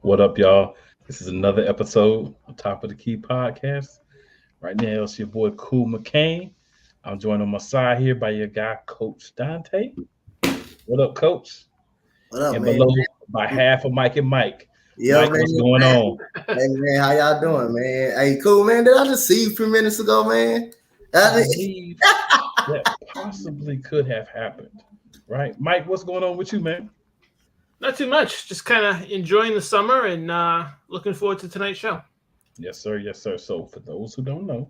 What up, y'all? This is another episode of Top of the Key podcast. Right now, it's your boy Cool McCain. I'm joined on my side here by your guy, Coach Dante. What up, Coach? What up, And man? below, by half of Mike and Mike. Yeah, Mike, man. what's going on? Hey, man, how y'all doing, man? Hey, cool, man. Did I just see you a few minutes ago, man? I I believe that possibly could have happened, right? Mike, what's going on with you, man? Not too much. Just kind of enjoying the summer and looking forward to tonight's show. Yes, sir. Yes, sir. So, for those who don't know,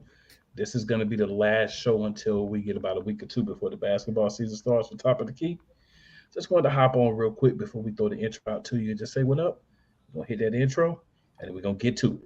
this is going to be the last show until we get about a week or two before the basketball season starts for Top of the Key. Just wanted to hop on real quick before we throw the intro out to you and just say what up. We're going to hit that intro and then we're going to get to it.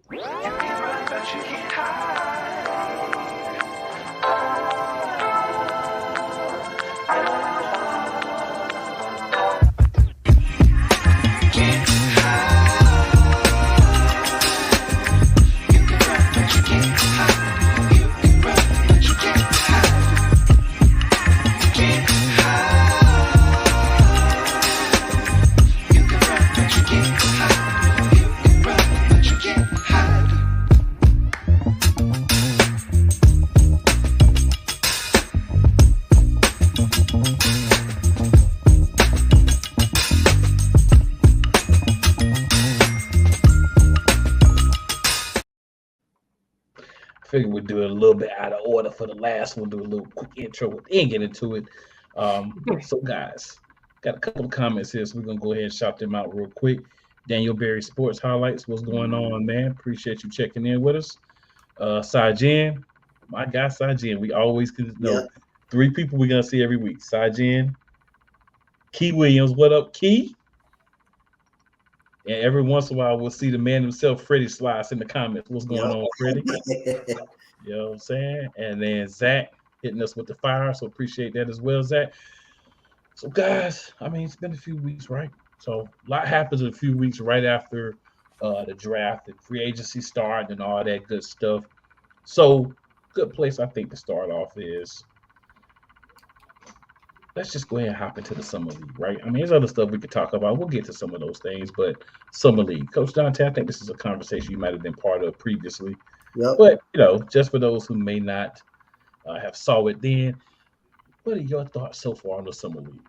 Figured we'd do it a little bit out of order for the last one, do a little quick intro and then get into it. So, guys, got a couple of comments here, so we're going to go ahead and shout them out real quick. Daniel Berry Sports Highlights, what's going on, man? Appreciate you checking in with us. Sajin, my guy Sajin, we always can know three people we're going to see every week. Sajin, Key Williams, what up, Key? And every once in a while, we'll see the man himself, Freddie Slice, in the comments. What's going on, Freddie? You know what I'm saying? And then Zach hitting us with the fire. So appreciate that as well, Zach. So, guys, I mean, it's been a few weeks, right? So a lot happens in a few weeks right after the draft and free agency start and all that good stuff. So, good place I think to start off is let's just go ahead and hop into the summer league, right? I mean, there's other stuff we could talk about. We'll get to some of those things, but summer league, Coach Dante, I think this is a conversation you might have been part of previously. Yep. But just for those who may not have saw it then, what are your thoughts so far on the summer league?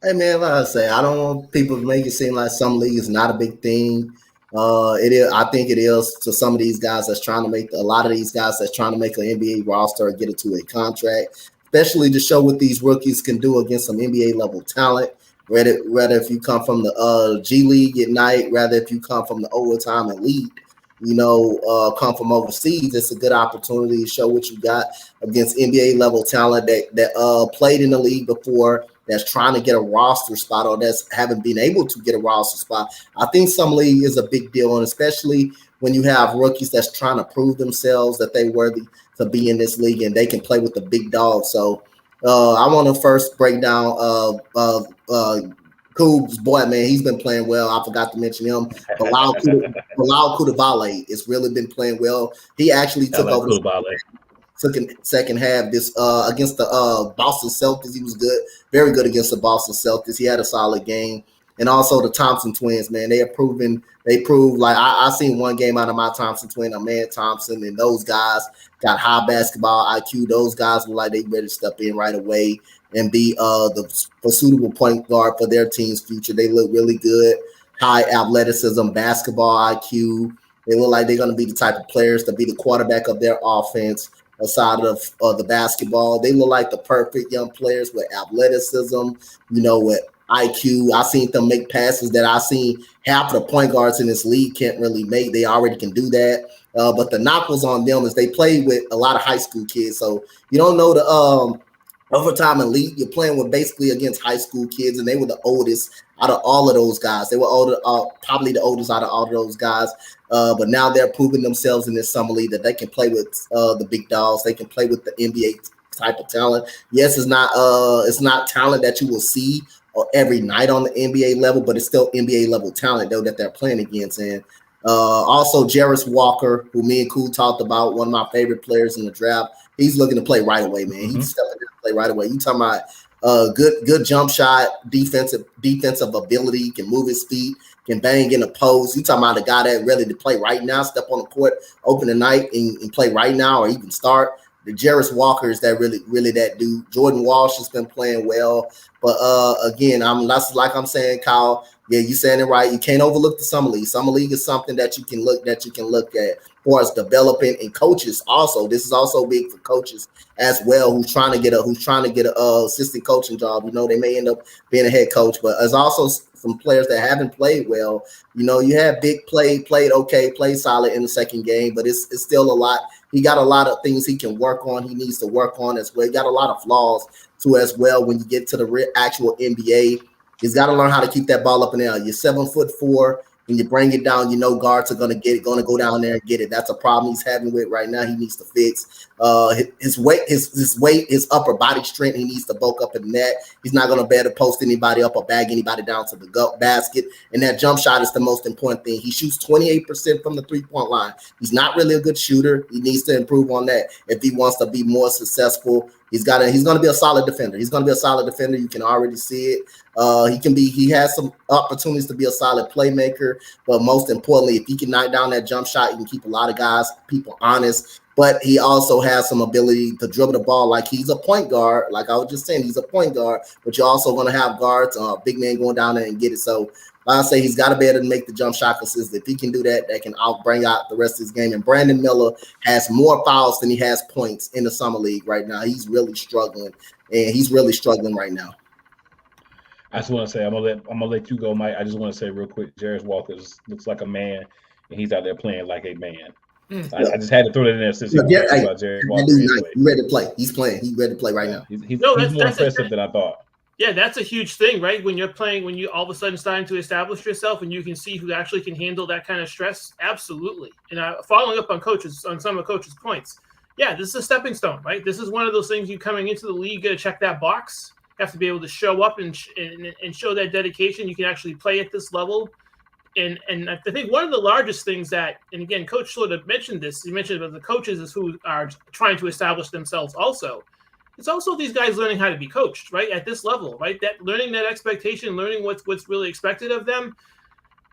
Hey, man, like I say, I don't want people to make it seem like some league is not a big thing. It is. I think it is to some of these guys that's trying to make a lot of these guys that's trying to make an NBA roster or get it to a contract, especially to show what these rookies can do against some NBA level talent. Rather if you come from the G League at night, rather if you come from the overtime elite, come from overseas, it's a good opportunity to show what you got against NBA level talent that played in the league before, that's trying to get a roster spot or that's haven't been able to get a roster spot. I think some league is a big deal, and especially when you have rookies that's trying to prove themselves that they worthy to be in this league and they can play with the big dogs. So I want to first break down Coob's boy, man. He's been playing well. I forgot to mention him. Bilal Koulibaly has really been playing well. He actually took over the second half this against the Boston Celtics. He was good, very good against the Boston Celtics. He had a solid game. And also the Thompson twins, man. They proved like I seen one game out of my Thompson twin, Ahmed Thompson, and those guys got high basketball IQ. Those guys were like they ready to step in right away and be the suitable point guard for their team's future. They look really good, high athleticism, basketball IQ. They look like they're going to be the type of players to be the quarterback of their offense aside of the basketball. They look like the perfect young players with athleticism, with IQ. I seen them make passes that I seen half of the point guards in this league can't really make. They already can do that. But the knock was on them is they played with a lot of high school kids. So you don't know the overtime elite. You're playing with basically against high school kids, and they were the oldest out of all of those guys. They were older, probably the oldest out of all of those guys. But now they're proving themselves in this summer league that they can play with the big dogs. They can play with the NBA type of talent. Yes, it's not talent that you will see every night on the NBA level, but it's still NBA level talent though that they're playing against. And also Jarris Walker, who me and Cool talked about, one of my favorite players in the draft. He's looking to play right away, man. He's stepping in to play right away. You talking about Good jump shot, defensive ability, can move his feet, can bang in the post. You talking about a guy that ready to play right now, step on the court, open the night and play right now, or even start. The Jarris Walker is that really that dude. Jordan Walsh has been playing well, but again, that's like I'm saying, Kyle. Yeah, you saying it right. You can't overlook the summer league. Summer league is something that you can look at for as developing, and coaches also. This is also big for coaches as well, who's trying to get a assistant coaching job. They may end up being a head coach, but there's also some players that haven't played well. You have Big played okay, played solid in the second game, but it's still a lot. He got a lot of things he can work on. He needs to work on as well. He got a lot of flaws too as well. When you get to the actual NBA, he's got to learn how to keep that ball up in the air. You're 7'4". When you bring it down, guards are going to go down there and get it. That's a problem he's having with right now. He needs to fix his weight, his upper body strength. He needs to bulk up in the net. He's not going to be able to post anybody up or bag anybody down to the basket. And that jump shot is the most important thing. He shoots 28% from the 3-point line. He's not really a good shooter. He needs to improve on that if he wants to be more successful. He's going to be a solid defender. He's going to be a solid defender. You can already see it. He has some opportunities to be a solid playmaker, but most importantly, if he can knock down that jump shot, he can keep a lot of people honest. But he also has some ability to dribble the ball like he's a point guard. Like I was just saying, he's a point guard, but you're also going to have guards, big man going down there and get it. So I say he's got to be able to make the jump shot consistent. If he can do that, that can bring out the rest of his game. And Brandon Miller has more fouls than he has points in the summer league right now. He's really struggling, right now. I just want to say I'm gonna let you go, Mike. I just want to say real quick, Jarris Walker looks like a man, and he's out there playing like a man. I just had to throw that in there since about Jarris Walker. He's ready to play. He's playing. He's ready to play right now. He's more impressive than I thought. Yeah, that's a huge thing, right? When you all of a sudden starting to establish yourself and you can see who actually can handle that kind of stress. Absolutely. And following up on some of Coach's points. Yeah, this is a stepping stone, right? This is one of those things you coming into the league to check that box. You have to be able to show up and show that dedication. You can actually play at this level. And I think one of the largest things that, and again, Coach sort of mentioned this, he mentioned about the coaches is who are trying to establish themselves also. It's also these guys learning how to be coached, right? At this level, right? That learning that expectation, learning what's really expected of them.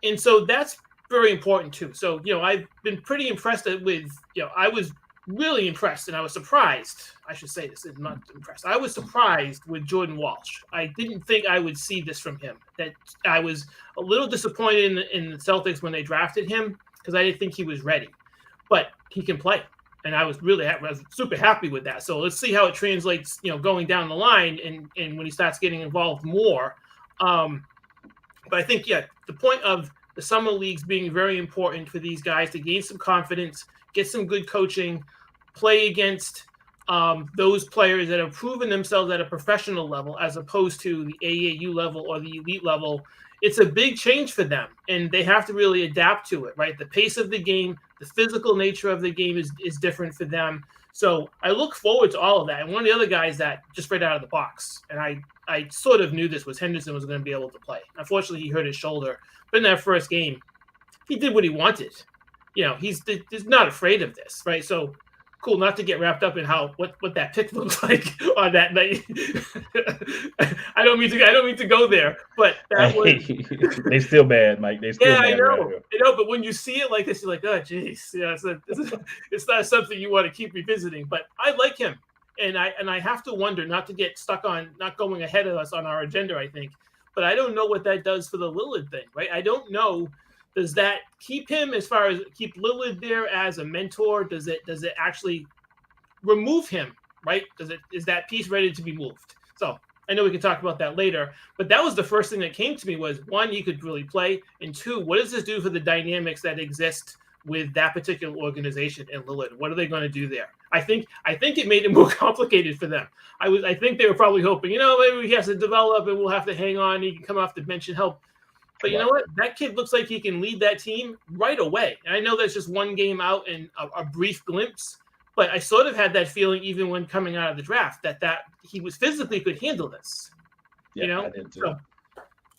And so that's very important too. So, I've been pretty impressed with, I was really impressed and I was surprised. I should say this, not impressed. I was surprised with Jordan Walsh. I didn't think I would see this from him. That I was a little disappointed in the Celtics when they drafted him because I didn't think he was ready, but he can play. And I was super happy with that. So let's see how it translates, going down the line and when he starts getting involved more. But I think, the point of the summer leagues being very important for these guys to gain some confidence, get some good coaching, play against those players that have proven themselves at a professional level as opposed to the AAU level or the elite level. It's a big change for them, and they have to really adapt to it, right? The pace of the game, the physical nature of the game is different for them. So I look forward to all of that. And one of the other guys that just right out of the box, and I sort of knew this, was Henderson was going to be able to play. Unfortunately, he hurt his shoulder. But in that first game, he did what he wanted. He's not afraid of this, right? So cool, not to get wrapped up in what that pick looks like on that night. I don't mean to go there, but that was they still bad, Mike. They still mad. I know, but when you see it like this, you're like, oh geez, it's not something you want to keep revisiting. But I like him, and I have to wonder, not to get stuck on not going ahead of us on our agenda, I think, but I don't know what that does for the Lillard thing, right? I don't know. Does that keep him as far as keep Lillard there as a mentor? Does it actually remove him, right? Is that piece ready to be moved? So I know we can talk about that later, but that was the first thing that came to me was, one, he could really play, and two, what does this do for the dynamics that exist with that particular organization and Lillard? What are they going to do there? I think it made it more complicated for them. I think they were probably hoping, maybe he has to develop and we'll have to hang on. He can come off the bench and help. But you know what? That kid looks like he can lead that team right away. And I know that's just one game out and a brief glimpse, but I sort of had that feeling even when coming out of the draft that he was physically could handle this. Yeah, I did too. So,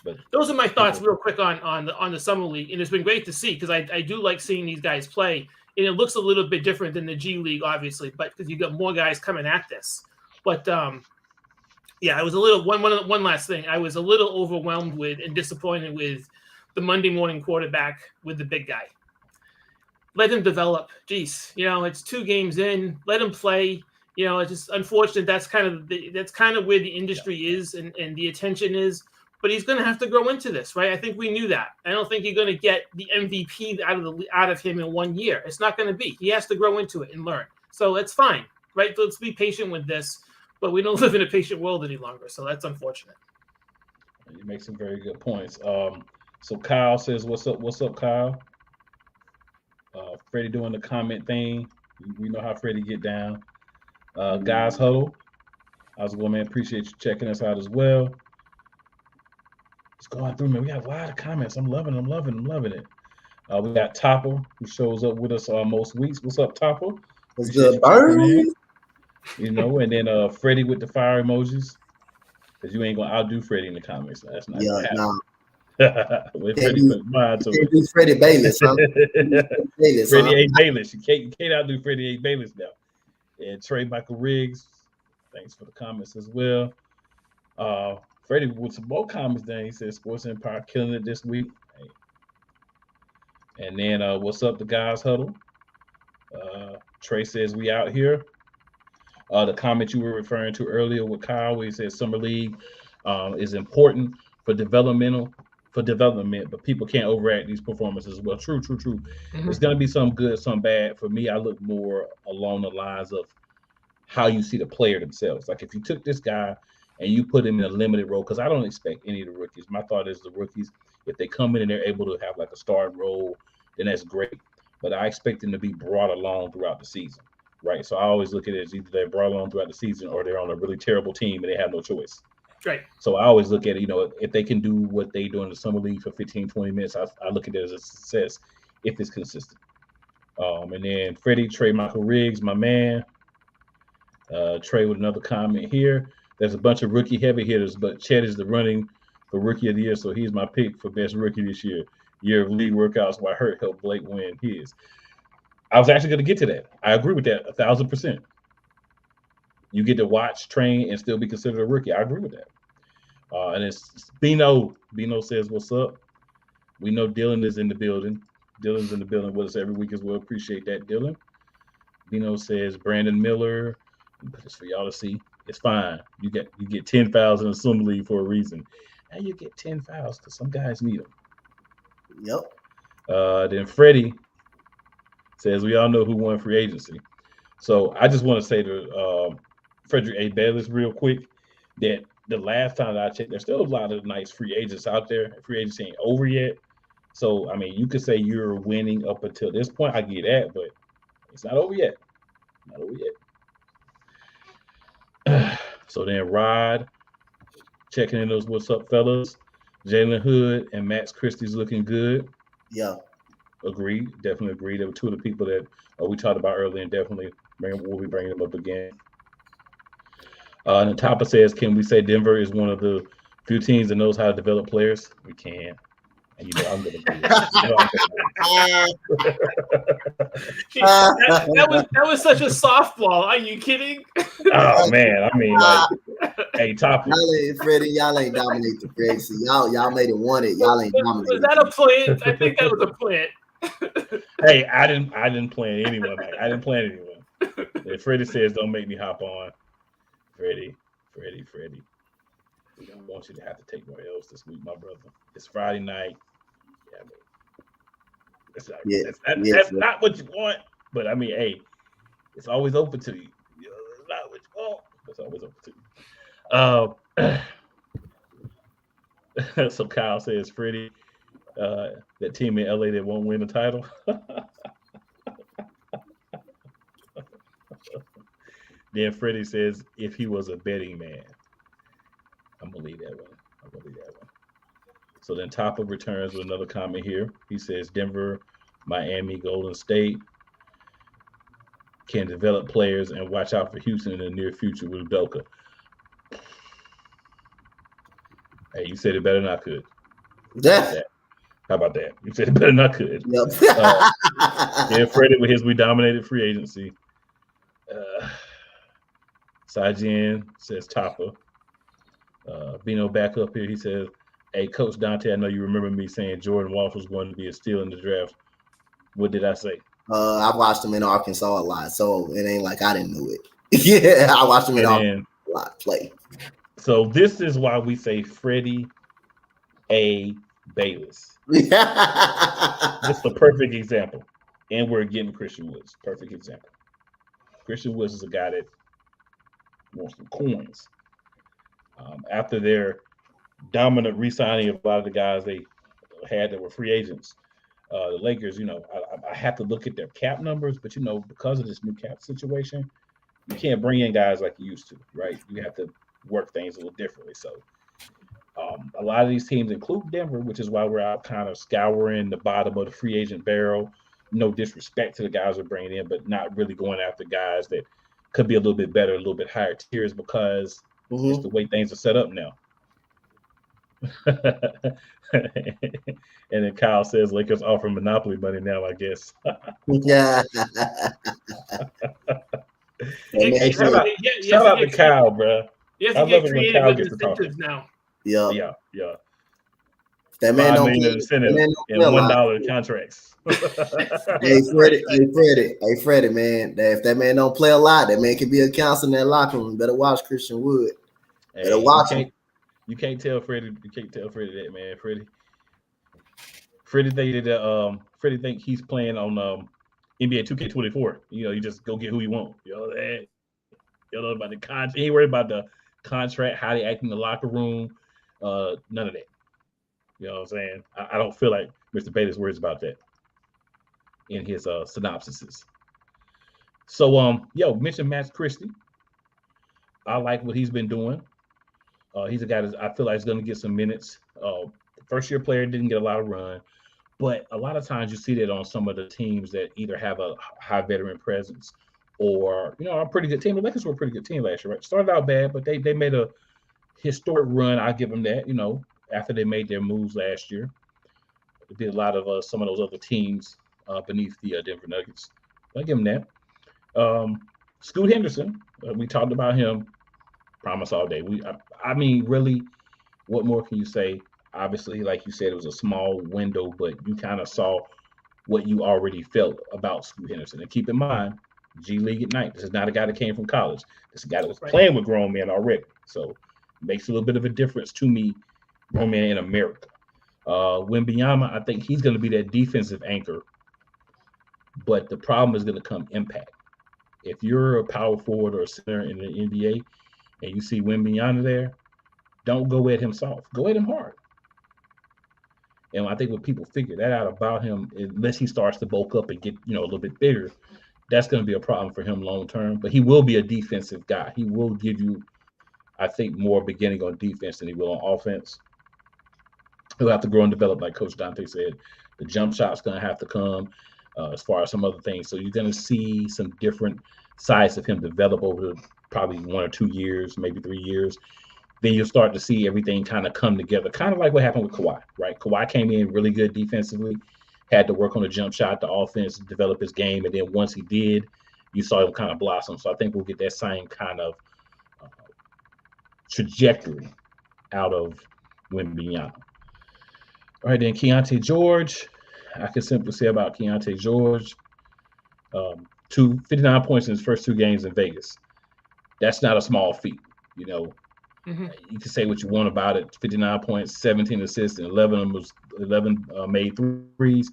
but those are my thoughts real quick on the summer league, and it's been great to see because I do like seeing these guys play, and it looks a little bit different than the G League, obviously, but because you got more guys coming at this. But Yeah, I was a little one last thing. I was a little overwhelmed with and disappointed with the Monday morning quarterback with the big guy. Let him develop. Jeez, it's 2 games in. Let him play. It's just unfortunate. That's kind of where the industry is and the attention is. But he's going to have to grow into this, right? I think we knew that. I don't think you're going to get the MVP out of him in 1 year. It's not going to be. He has to grow into it and learn. So it's fine, right? Let's be patient with this. But we don't live in a patient world any longer, so that's unfortunate. You make some very good points. So Kyle says, "What's up? What's up, Kyle?" Freddie doing the comment thing. We know how Freddie get down. Guys Huddle. How's it going, man? Appreciate you checking us out as well. Just going through, man. We got a lot of comments. I'm loving it. We got Topper, who shows up with us most weeks. What's up, Topper? What's good, bird? And then Freddie with the fire emojis. Because you ain't gonna outdo Freddie in the comments. That's not gonna happen. Freddie Bayless, huh? Freddie A. Bayless. You can't outdo Freddie A. Bayless now. And Trey Michael Riggs, thanks for the comments as well. Freddie with some more comments then. He says Sports Empire killing it this week. And then what's up, the guys huddle? Trey says we out here. The comment you were referring to earlier with Kyle, where he said Summer League is important for development, but people can't overact these performances. Well, true. Mm-hmm. There's going to be some good, some bad. For me, I look more along the lines of how you see the player themselves. Like if you took this guy and you put him in a limited role, because I don't expect any of the rookies. My thought is the rookies, if they come in and they're able to have like a starting role, then that's great. But I expect them to be brought along throughout the season. Right, so I always look at it as either they're brought along throughout the season or they're on a really terrible team and they have no choice. Right. So I always look at it, if they can do what they do in the summer league for 15, 20 minutes, I look at it as a success if it's consistent. And then Freddie, Trey Michael Riggs, my man. Trey with another comment here. There's a bunch of rookie heavy hitters, but Chet is the running for rookie of the year, so he's my pick for best rookie this year. Year of league workouts while Hurt helped Blake win his. I was actually going to get to that. I agree with that 1,000%. You get to watch, train, and still be considered a rookie. I agree with that. And it's Bino. Bino says, "What's up?" We know Dylan is in the building. Dylan's in the building with us every week as well. Appreciate that, Dylan. Bino says, "Brandon Miller." Put this for y'all to see. It's fine. You get 10 fouls in assembly for a reason. Now you get 10 fouls because some guys need them. Yep. Then Freddie says, we all know who won free agency. So I just want to say to Frederick A. Bayless real quick that the last time that I checked, there's still a lot of nice free agents out there. Free agency ain't over yet. So, I mean, you could say you're winning up until this point. I get that, but it's not over yet. So then Rod checking in those what's up, fellas. Jalen Hood and Max Christie's looking good. Yeah. Agreed. Definitely agreed. There were two of the people that we talked about earlier, and definitely we'll be bringing them up again. And the top says, can we say Denver is one of the few teams that knows how to develop players? We can. And I'm going to do that was such a softball. Are you kidding? Oh man, I mean, hey, top. Freddie, y'all ain't dominate the Brexit. Y'all made it one it. Y'all ain't dominate. Was that a plant? I think that was a plant. Hey, I didn't plan anyone. I didn't plan anyone. If Freddie says, "Don't make me hop on," Freddie. I don't want you to have to take more L's this week, my brother. It's Friday night. Yeah, that's not what you want. But I mean, hey, it's always open to you. It's not what you want. It's always open to you. So Kyle says, Freddie, that team in LA that won't win the title. Then Freddie says, if he was a betting man. I'm gonna leave that one. So then Topper returns with another comment here. He says Denver, Miami, Golden State can develop players and watch out for Houston in the near future with Udoka. Hey, you said it better than I could. Yeah. How about that? You said it better than I could. Yep. Yeah, Freddie with his we dominated free agency. Sajin says Topper. Bino back up here. He says, "Hey, Coach Dante, I know you remember me saying Jordan Walsh was going to be a steal in the draft. What did I say?" I watched him in Arkansas a lot, so it ain't like I didn't know it. Yeah, I watched him in Arkansas a lot play. So this is why we say Freddie A. Bayless. This is the perfect example. And we're getting Christian Woods. Perfect example. Christian Woods is a guy that wants some coins. After their dominant re-signing of a lot of the guys they had that were free agents, the Lakers, I have to look at their cap numbers, but because of this new cap situation, you can't bring in guys like you used to, right? You have to work things a little differently. So a lot of these teams, include Denver, which is why we're out kind of scouring the bottom of the free agent barrel. No disrespect to the guys we're bringing in, but not really going after guys that could be a little bit better, a little bit higher tiers, because it's the way things are set up now. And then Kyle says Lakers offer monopoly money now, I guess. Yeah. Shout out to Kyle, bro. I love it when Kyle gets to talk now. Yeah. That man don't play incentive and $1 contracts. Hey Freddie, man. If that man don't play a lot, that man can be a counselor in that locker room. Better watch Christian Wood. Better watch him. You can't tell Freddie. That, man. Freddie think that Freddie think he's playing on NBA 2K24. You just go get who you want. You know about the contract. He ain't worried about the contract, how they act in the locker room. None of that. You know what I'm saying? I don't feel like Mr. Bayless worries about that in his synopsises. So mention Max Christie. I like what he's been doing. He's a guy that I feel like is going to get some minutes. First year player, didn't get a lot of run, but a lot of times you see that on some of the teams that either have a high veteran presence or a pretty good team. The Lakers were a pretty good team last year, right? Started out bad, but they made a historic run. I give them that. After they made their moves last year, they did a lot of some of those other teams beneath the Denver Nuggets. I give them that. Scoot Henderson, we talked about him. Promise all day. I mean, really, what more can you say? Obviously, like you said, it was a small window, but you kind of saw what you already felt about Scoot Henderson. And keep in mind, G League at night. This is not a guy that came from college. This is a guy that was playing with grown men already. So it makes a little bit of a difference to me, grown man in America. Wembanyama, I think he's going to be that defensive anchor, but the problem is going to come impact. If you're a power forward or a center in the NBA and you see Wembanyama there, don't go at him soft. Go at him hard. And I think when people figure that out about him, unless he starts to bulk up and get a little bit bigger, that's going to be a problem for him long term. But he will be a defensive guy. He will give you, I think, more beginning on defense than he will on offense. He'll have to grow and develop, like Coach Dante said. The jump shot's going to have to come as far as some other things. So you're going to see some different sides of him develop over probably 1 or 2 years, maybe 3 years. Then you'll start to see everything kind of come together, kind of like what happened with Kawhi, right? Kawhi came in really good defensively, had to work on the jump shot, the offense, develop his game. And then once he did, you saw him kind of blossom. So I think we'll get that same kind of trajectory out of Wembanyama. All right, then Keontae George. I can simply say about Keontae George, 59 points in his first 2 games in Vegas. That's not a small feat, Mm-hmm. You can say what you want about it. 59 points, 17 assists, and 11 made threes.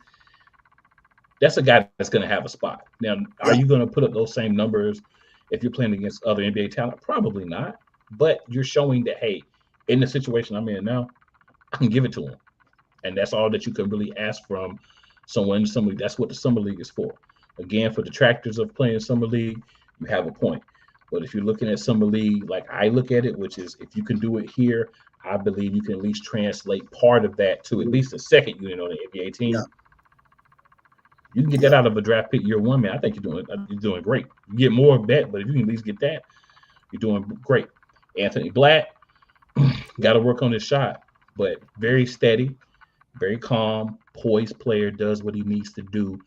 That's a guy that's going to have a spot. Now, are you going to put up those same numbers if you're playing against other NBA talent? Probably not. But you're showing that, hey, in the situation I'm in now, I can give it to him. And that's all that you can really ask from someone in the Summer League. That's what the Summer League is for. Again, for detractors of playing Summer League, you have a point. But if you're looking at Summer League like I look at it, which is if you can do it here, I believe you can at least translate part of that to at least a second unit on the NBA team. Yeah. You can get that out of a draft pick year 1, man. I think you're doing great. You get more of that, but if you can at least get that, you're doing great. Anthony Black, got to work on his shot, but very steady, very calm, poised player, does what he needs to do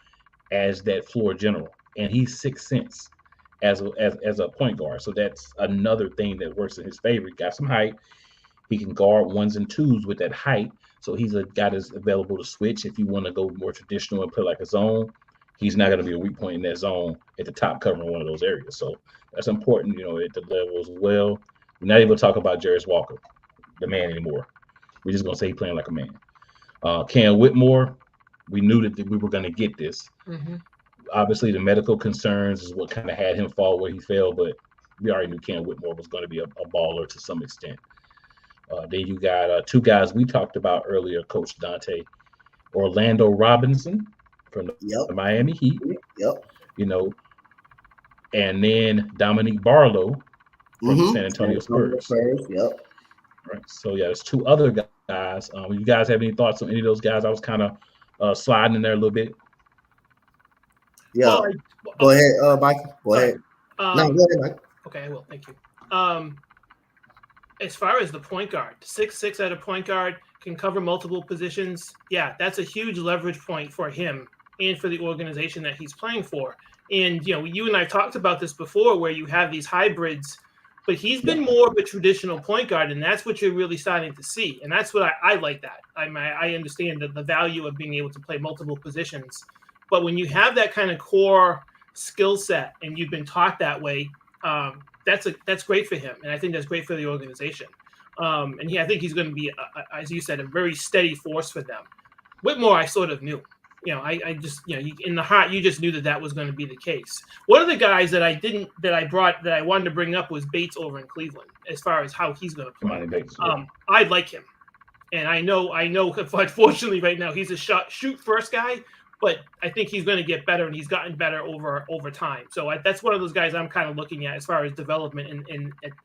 as that floor general. And he's 6'6" as a point guard. So that's another thing that works in his favor. He got some height. He can guard ones and twos with that height. So he's a guy that's available to switch if you want to go more traditional and play like a zone. He's not going to be a weak point in that zone at the top covering one of those areas. So that's important, at the level as well. We're not even talk about Jarius Walker, the man, anymore. We're just going to say he's playing like a man. Cam Whitmore, we knew that we were going to get this. Mm-hmm. Obviously, the medical concerns is what kind of had him fall where he fell, but we already knew Cam Whitmore was going to be a baller to some extent. Then you got two guys we talked about earlier, Coach Dante. Orlando Robinson from the Miami Heat. Yep. And then Dominique Barlow from the San Antonio Spurs. Yep. Right. So yeah, there's two other guys. You guys have any thoughts on any of those guys? I was kind of sliding in there a little bit. Yeah. Go ahead, Mike. Go ahead. No, go ahead, Mike. Okay, I will. Thank you. As far as the point guard, 6'6" at a point guard, can cover multiple positions. Yeah, that's a huge leverage point for him and for the organization that he's playing for. And, you and I talked about this before where you have these hybrids, but he's been more of a traditional point guard, and that's what you're really starting to see. And that's what I like that. I understand the value of being able to play multiple positions. But when you have that kind of core skill set and you've been taught that way, that's great for him. And I think that's great for the organization. And I think he's going to be, as you said, a very steady force for them. Whitmore, I sort of knew. I just, in the heart, you just knew that was going to be the case. One of the guys that I wanted to bring up was Bates over in Cleveland, as far as how he's going to play. Bates, I like him. And I know, unfortunately, right now, he's a shoot first guy, but I think he's going to get better, and he's gotten better over time. So that's one of those guys I'm kind of looking at as far as development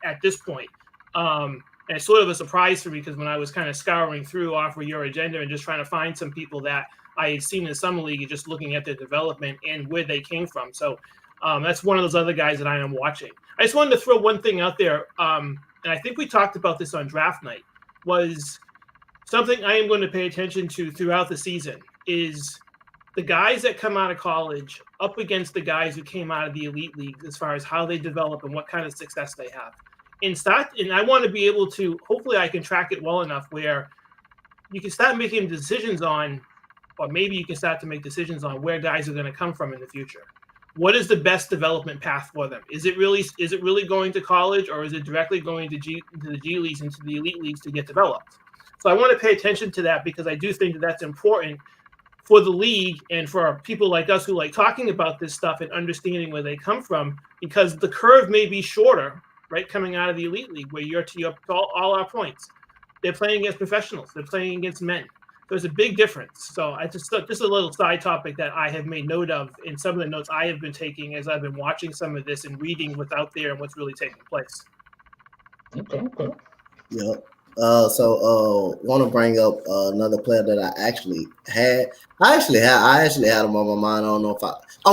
at this point. And it's sort of a surprise for me because when I was kind of scouring through off of your agenda and just trying to find some people that I had seen in summer league and just looking at their development and where they came from. So that's one of those other guys that I am watching. I just wanted to throw one thing out there, and I think we talked about this on draft night, was something I am going to pay attention to throughout the season is the guys that come out of college up against the guys who came out of the elite leagues as far as how they develop and what kind of success they have. And I want to be able to, hopefully I can track it well enough where you can start making decisions on, or maybe you can start to make decisions on where guys are going to come from in the future. What is the best development path for them? Is it really going to college, or is it directly going to the G leagues and to the elite leagues to get developed? So I want to pay attention to that because I do think that that's important for the league and for people like us who like talking about this stuff and understanding where they come from, because the curve may be shorter, right, coming out of the elite league where you're to all our points. They're playing against professionals. They're playing against men. There's a big difference. So I just a little side topic that I have made note of in some of the notes I have been taking as I've been watching some of this and reading what's out there and what's really taking place. Okay. Yeah. Want to bring up another player that I actually had. I actually had him on my mind. I don't know if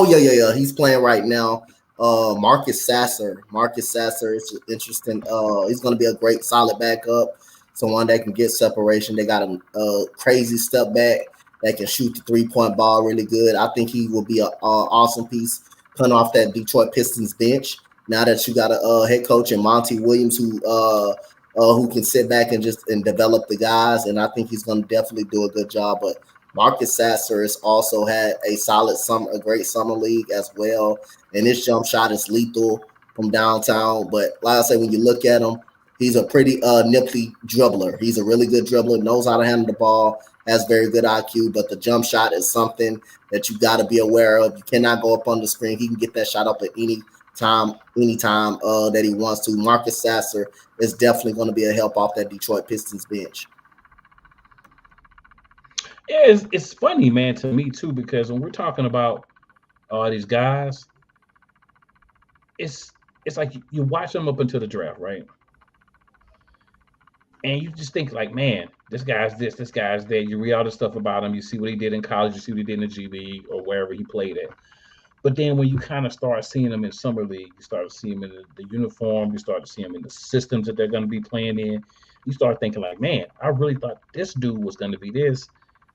yeah. He's playing right now. Marcus Sasser. Marcus Sasser is interesting. He's going to be a great solid backup. Someone that can get separation. They got a crazy step back that can shoot the 3-point ball really good. I think he will be an awesome piece coming off that Detroit Pistons bench. Now that you got a head coach in Monty Williams who can sit back and develop the guys, and I think he's going to definitely do a good job. But Marcus Sasser has also had a great summer league as well, and his jump shot is lethal from downtown. But like I said, when you look at him, he's a pretty nipply dribbler. He's a really good dribbler, knows how to handle the ball, has very good IQ, but the jump shot is something that you got to be aware of. You cannot go up on the screen. He can get that shot up at any time that he wants to. Marcus Sasser is definitely going to be a help off that Detroit Pistons bench. Yeah, it's funny, man, to me too, because when we're talking about all these guys, it's like you watch them up until the draft, right? And you just think like, man, this guy's this guy's that. You read all the stuff about him. You see what he did in college. You see what he did in the G League or wherever he played at. But then when you kind of start seeing him in summer league, you start to see him in the uniform. You start to see him in the systems that they're going to be playing in. You start thinking like, man, I really thought this dude was going to be this,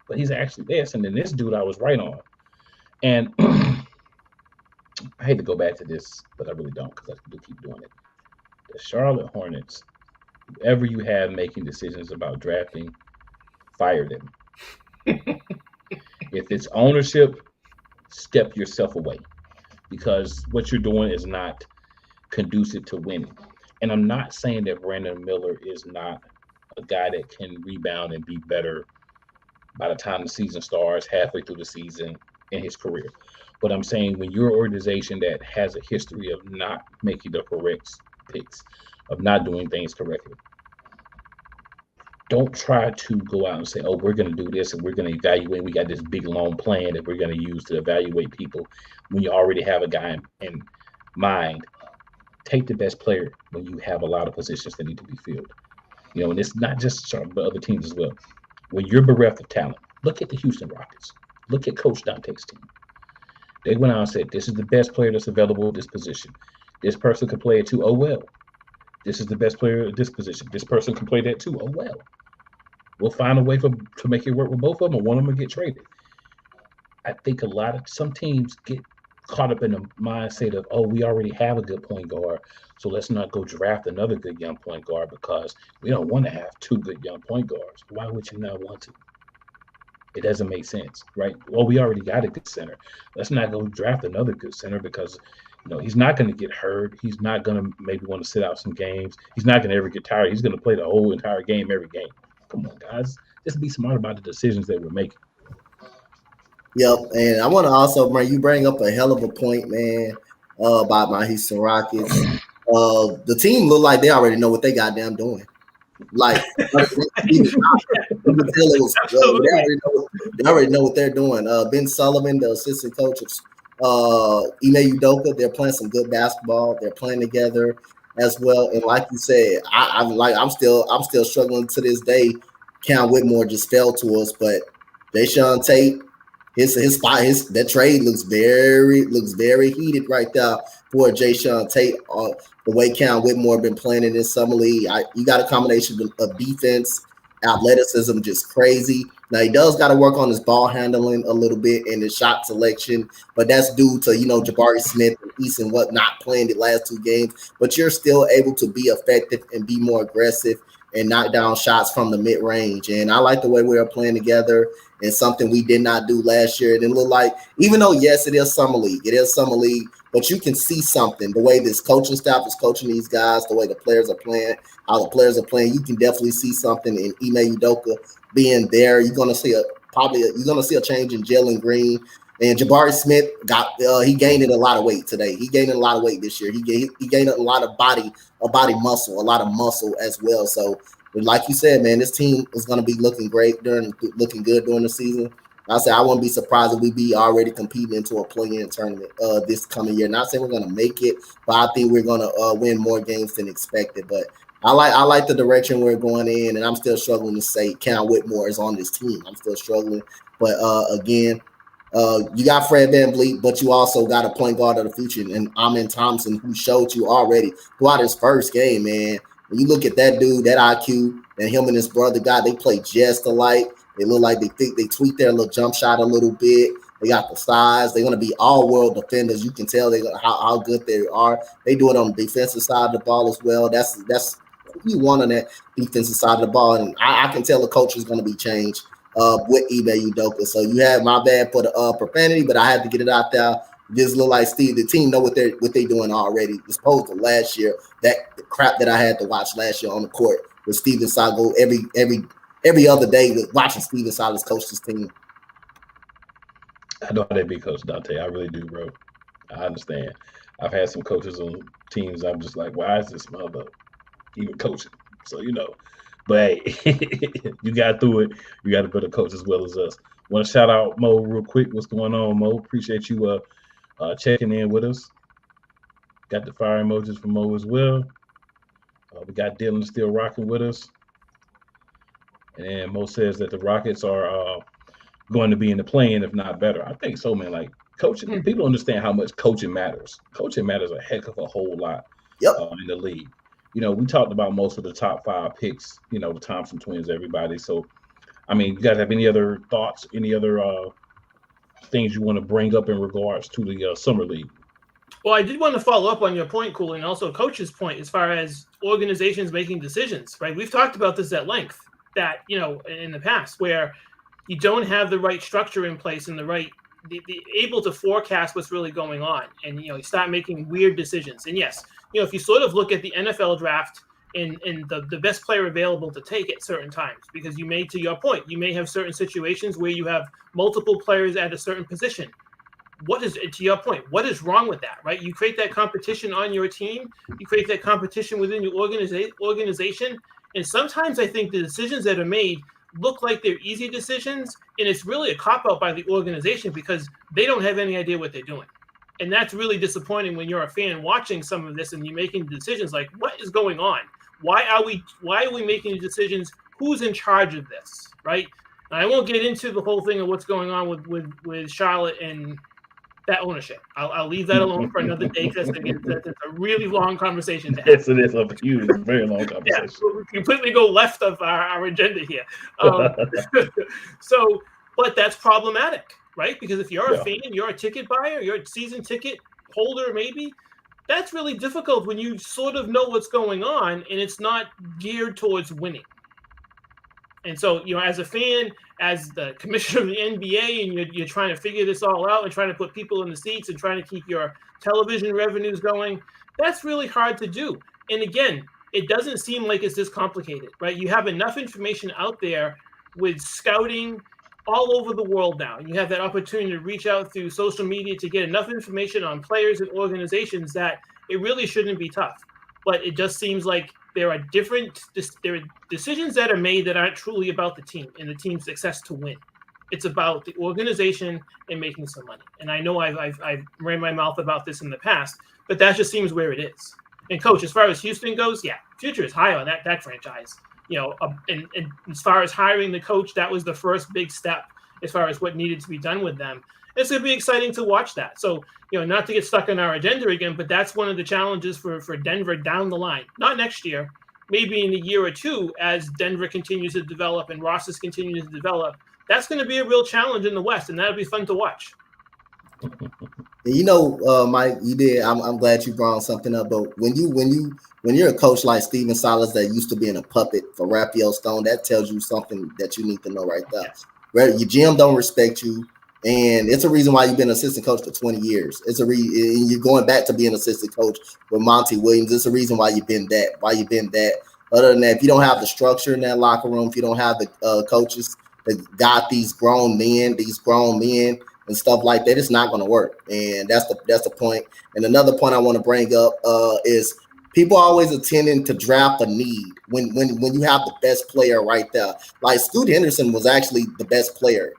but he's actually this. And then this dude I was right on. And I hate to go back to this, but I really don't because I do keep doing it. The Charlotte Hornets whoever you have making decisions about drafting, fire them. If it's ownership, step yourself away because what you're doing is not conducive to winning. And I'm not saying that Brandon Miller is not a guy that can rebound and be better by the time the season starts, halfway through the season in his career. But I'm saying when you're an organization that has a history of not making the correct picks, of not doing things correctly, don't try to go out and say, oh, we're going to do this and we're going to evaluate. We got this big long plan that we're going to use to evaluate people when you already have a guy in mind. Take the best player when you have a lot of positions that need to be filled. You know, and it's not just Charlotte, but other teams as well. When you're bereft of talent, look at the Houston Rockets. Look at Coach Dante's team. They went out and said, this is the best player that's available at this position. This person could play it too. Oh, well. This is the best player at this position. This person can play that too. Oh, well. We'll find a way to make it work with both of them, or one of them will get traded. I think some teams get caught up in the mindset of, oh, we already have a good point guard, so let's not go draft another good young point guard because we don't want to have two good young point guards. Why would you not want to? It doesn't make sense, right? Well, we already got a good center. Let's not go draft another good center because, he's not going to get hurt. He's not going to maybe want to sit out some games. He's not going to ever get tired. He's going to play the whole entire game every game. Come on, guys. Just be smart about the decisions that we're making. Yep, and I want to also bring up a hell of a point, man, about my Houston Rockets. The team look like they already know what they goddamn doing. Like, you can tell it was, they already know what they're doing. Ben Sullivan, the assistant coach of Ime Udoka, they're playing some good basketball. They're playing together as well. And like you said, I'm still struggling to this day. Cam Whitmore just fell to us, but Jayshawn Tate. That trade looks very heated right there for Jayshawn Tate. The way Cam Whitmore been playing in this summer league, you got a combination of defense, athleticism, just crazy. Now he does got to work on his ball handling a little bit and his shot selection, but that's due to Jabari Smith and Easton not playing the last two games. But you're still able to be effective and be more aggressive and knock down shots from the mid range. And I like the way we are playing together. And something we did not do last year. It didn't look like, even though, yes, it is summer league, but you can see something. The way this coaching staff is coaching these guys, the way the players are playing, how the players are playing, you can definitely see something in Ime Udoka being there. You're gonna see a change in Jalen Green. And Jabari Smith he gained a lot of weight today. He gained a lot of weight this year. He gained a lot of body muscle, a lot of muscle as well. So, but like you said, man, this team is going to be looking good during the season. I wouldn't be surprised if we be already competing into a play-in tournament this coming year. Not saying we're going to make it, but I think we're going to win more games than expected. But I like the direction we're going in, and I'm still struggling to say Cam Whitmore is on this team. I'm still struggling. But again, you got Fred VanVleet, but you also got a point guard of the future, and Amen Thompson, who showed you already throughout his first game, man. When you look at that dude, that IQ, and him and his brother they play just alike. They look like they tweak their little jump shot a little bit. They got the size. They're going to be all-world defenders. You can tell how good they are. They do it on the defensive side of the ball as well. That's what you want on that defensive side of the ball. And I can tell the coach is going to be changed with Ime Udoka. So you have my bad for the profanity, but I had to get it out there. Just look like the team know what they're doing already. As opposed to last year, the crap that I had to watch last year on the court with Steven Sago every other day with watching Steven Silas coach this team. I know how they be, Coach Dante. I really do, bro. I understand. I've had some coaches on teams. I'm just like, why is this mother even coaching? So but hey, you got through it. You got a better coach as well as us. Want to shout out Mo real quick. What's going on, Mo? Appreciate you checking in with us. Got the fire emojis from Mo as well. We got Dylan still rocking with us. And Mo says that the Rockets are going to be in the play-in, if not better. I think so, man. Like coaching, people understand how much coaching matters. Coaching matters a heck of a whole lot in the league. We talked about most of the top 5 picks, the Thompson twins, everybody. So, I mean, you guys have any other thoughts, any other things you want to bring up in regards to the Summer League? Well, I did want to follow up on your point, Cool, and also Coach's point as far as organizations making decisions, right? We've talked about this at length, that, in the past, where you don't have the right structure in place and the able to forecast what's really going on. And, you start making weird decisions. And yes, if you sort of look at the NFL draft and the best player available to take at certain times, because to your point, you may have certain situations where you have multiple players at a certain position. To your point, what is wrong with that, right? You create that competition on your team, you create that competition within your organization, and sometimes I think the decisions that are made look like they're easy decisions, and it's really a cop-out by the organization because they don't have any idea what they're doing. And that's really disappointing when you're a fan watching some of this and you're making decisions like, what is going on? Why are we making the decisions? Who's in charge of this, right? And I won't get into the whole thing of what's going on with Charlotte and that ownership. I'll leave that alone for another day because it's a really long conversation to have. Yes, it is a huge, very long conversation. Yeah, we completely go left of our agenda here. But that's problematic, right? Because if you're a fan, you're a ticket buyer, you're a season ticket holder, maybe, that's really difficult when you sort of know what's going on and it's not geared towards winning. And so, as a fan, as the commissioner of the NBA, and you're trying to figure this all out and trying to put people in the seats and trying to keep your television revenues going, that's really hard to do. And again, it doesn't seem like it's this complicated, right? You have enough information out there with scouting all over the world now. And you have that opportunity to reach out through social media to get enough information on players and organizations that it really shouldn't be tough. But it just seems like there are decisions that are made that aren't truly about the team and the team's success to win. It's about the organization and making some money. And I know I've ran my mouth about this in the past, but that just seems where it is. And Coach, as far as Houston goes, yeah, future is high on that franchise. And as far as hiring the coach, that was the first big step as far as what needed to be done with them. It's going to be exciting to watch that. So, not to get stuck on our agenda again, but that's one of the challenges for Denver down the line. Not next year, maybe in a year or two as Denver continues to develop and Ross continues to develop. That's going to be a real challenge in the West, and that'll be fun to watch. Mike, you did. I'm glad you brought something up. But when you're a coach like Steven Silas that used to being a puppet for Raphael Stone, that tells you something that you need to know right there. Where your GM don't respect you. And it's a reason why you've been assistant coach for 20 years. And you're going back to being assistant coach with Monty Williams. It's a reason why you've been that. Other than that, if you don't have the structure in that locker room, if you don't have the coaches that got these grown men and stuff like that, it's not going to work. And that's the point. And another point I want to bring up is people always attending to draft a need when you have the best player right there. Like Scoot Henderson was actually the better player.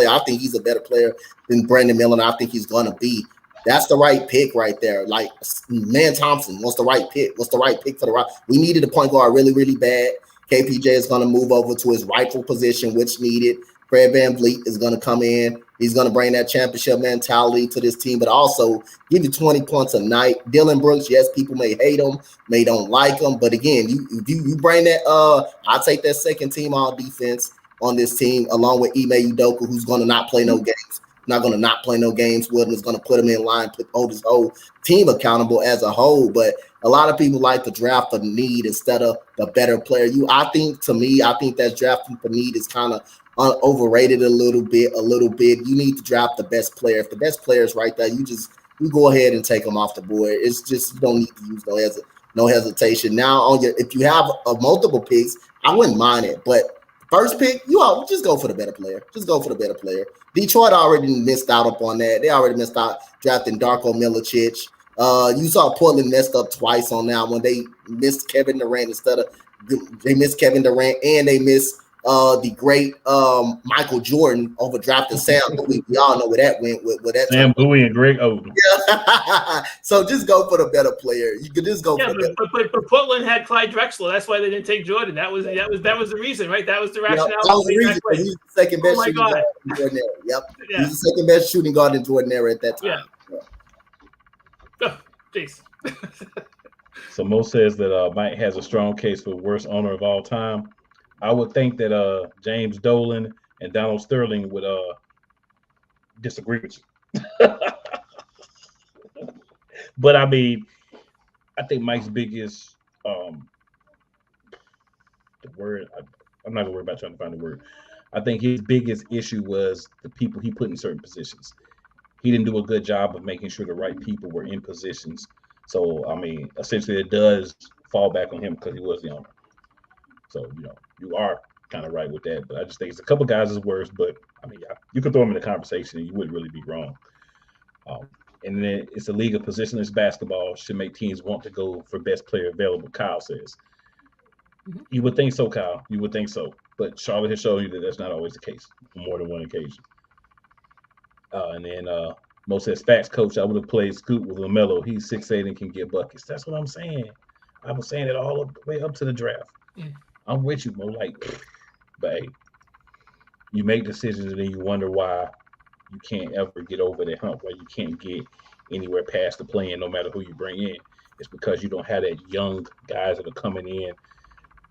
I think he's a better player than Brandon Miller. I think he's going to be. That's the right pick right there. Like Man Thompson was the right pick. What's the right pick for the right? We needed a point guard really, really bad. KPJ is going to move over to his rightful position, which needed. Fred VanVleet is going to come in. He's going to bring that championship mentality to this team, but also give you 20 points a night. Dylan Brooks, yes, people may hate him, may don't like him, but again, you bring that. I'll take that second team all defense on this team, along with Ime Udoka, who's going to not play no games. Not going to not play no games with him. Is going to put him in line, hold his whole team accountable as a whole. But a lot of people like to draft for need instead of the better player. I think that drafting for need is kind of overrated a little bit. You need to draft the best player. If the best player is right there, you go ahead and take them off the board. It's just you don't need to use no hesitation. Now if you have multiple picks, I wouldn't mind it, but first pick, just go for the better player. Just go for the better player. Detroit already missed out upon that. They already missed out drafting Darko Milicic. You saw Portland messed up twice on that one. They missed Kevin Durant they missed Kevin Durant and they missed the great Michael Jordan overdrafted Sam Bowie. We all know where that went with that. Sam Bowie and Greg Oden. Yeah. So just go for the better player. You could just go for the better. But Portland had Clyde Drexler. That's why they didn't take Jordan. That was the reason, right? That was the rationale. That was the reason. He's the second best shooting guard in Jordan era. Yep. Yeah. He's the second best shooting guard in Jordan era at that time. Yeah. Oh, jeez. So Mo says that Mike has a strong case for worst owner of all time. I would think that James Dolan and Donald Sterling would disagree with you. But I mean, I think Mike's biggest the word. I'm not gonna worry about trying to find the word. I think his biggest issue was the people he put in certain positions. He didn't do a good job of making sure the right people were in positions. So I mean, essentially, it does fall back on him because he was the owner. So you are kind of right with that. But I just think it's a couple guys is worse. But I mean, you could throw him in the conversation, and you wouldn't really be wrong. And then it's a league of positionless basketball should make teams want to go for best player available. Kyle says. You would think so, Kyle. You would think so. But Charlotte has shown you that that's not always the case on more than one occasion. And then Mo says, facts, coach, I would have played Scoot with LaMelo. He's 6'8" and can get buckets. That's what I'm saying. I was saying it all the way up to the draft. I'm with you, Mo. Like, but hey, you make decisions and then you wonder why you can't ever get over that hump, why you can't get anywhere past the play-in no matter who you bring in. It's because you don't have that young guys that are coming in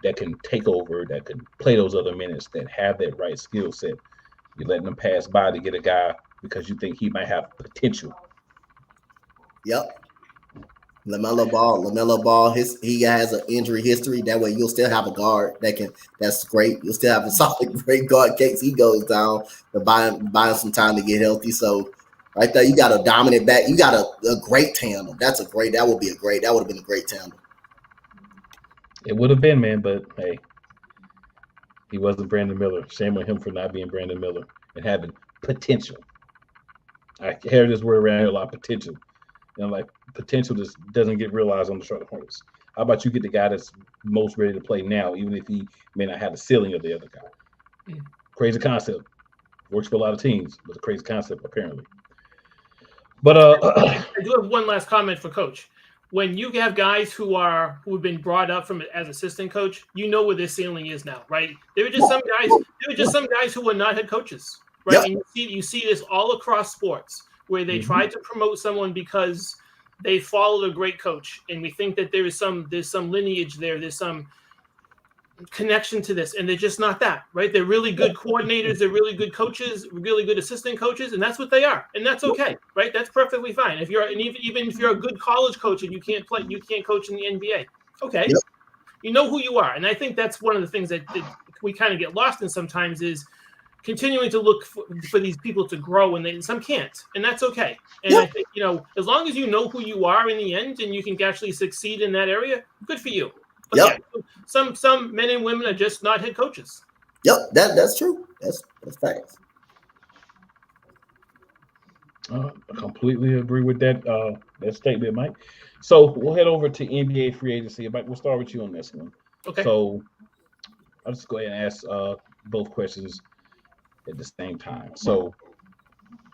that can take over, that can play those other minutes, that have that right skill set. You're letting them pass by to get a guy because you think he might have potential. Yep. LaMelo Ball, he has an injury history. That way you'll still have a guard that's great. You'll still have a solid great guard in case he goes down to buy him some time to get healthy. So right there, you got a dominant back. You got a great tandem. That would have been a great tandem. It would have been, man, but hey, he wasn't Brandon Miller. Shame on him for not being Brandon Miller and having potential. I hear this word around here a lot, potential. Like potential just doesn't get realized on the Charlotte Hornets. How about you get the guy that's most ready to play now, even if he may not have the ceiling of the other guy? Crazy concept. Works for a lot of teams, but a crazy concept apparently. But I do have one last comment for Coach. When you have guys who have been brought up from as assistant coach, you know where their ceiling is now, right? There were just some guys who were not head coaches, right? Yeah. And you see this all across sports where they try to promote someone because they followed a great coach, and we think that there's some lineage there's some connection to this, and they're just not that, right? They're really good coordinators, they're really good coaches, really good assistant coaches, and that's what they are, and that's okay, right? That's perfectly fine. Even if you're a good college coach and you can't coach in the NBA, okay, you know who you are, and I think that's one of the things that we kind of get lost in sometimes is continuing to look for these people to grow, and some can't, and that's okay. And I think as long as you know who you are in the end, and you can actually succeed in that area, good for you. But some men and women are just not head coaches. Yep, that's true. That's facts. I completely agree with that statement, Mike. So we'll head over to NBA free agency. Mike, we'll start with you on this one. Okay. So I'll just go ahead and ask both questions at the same time. So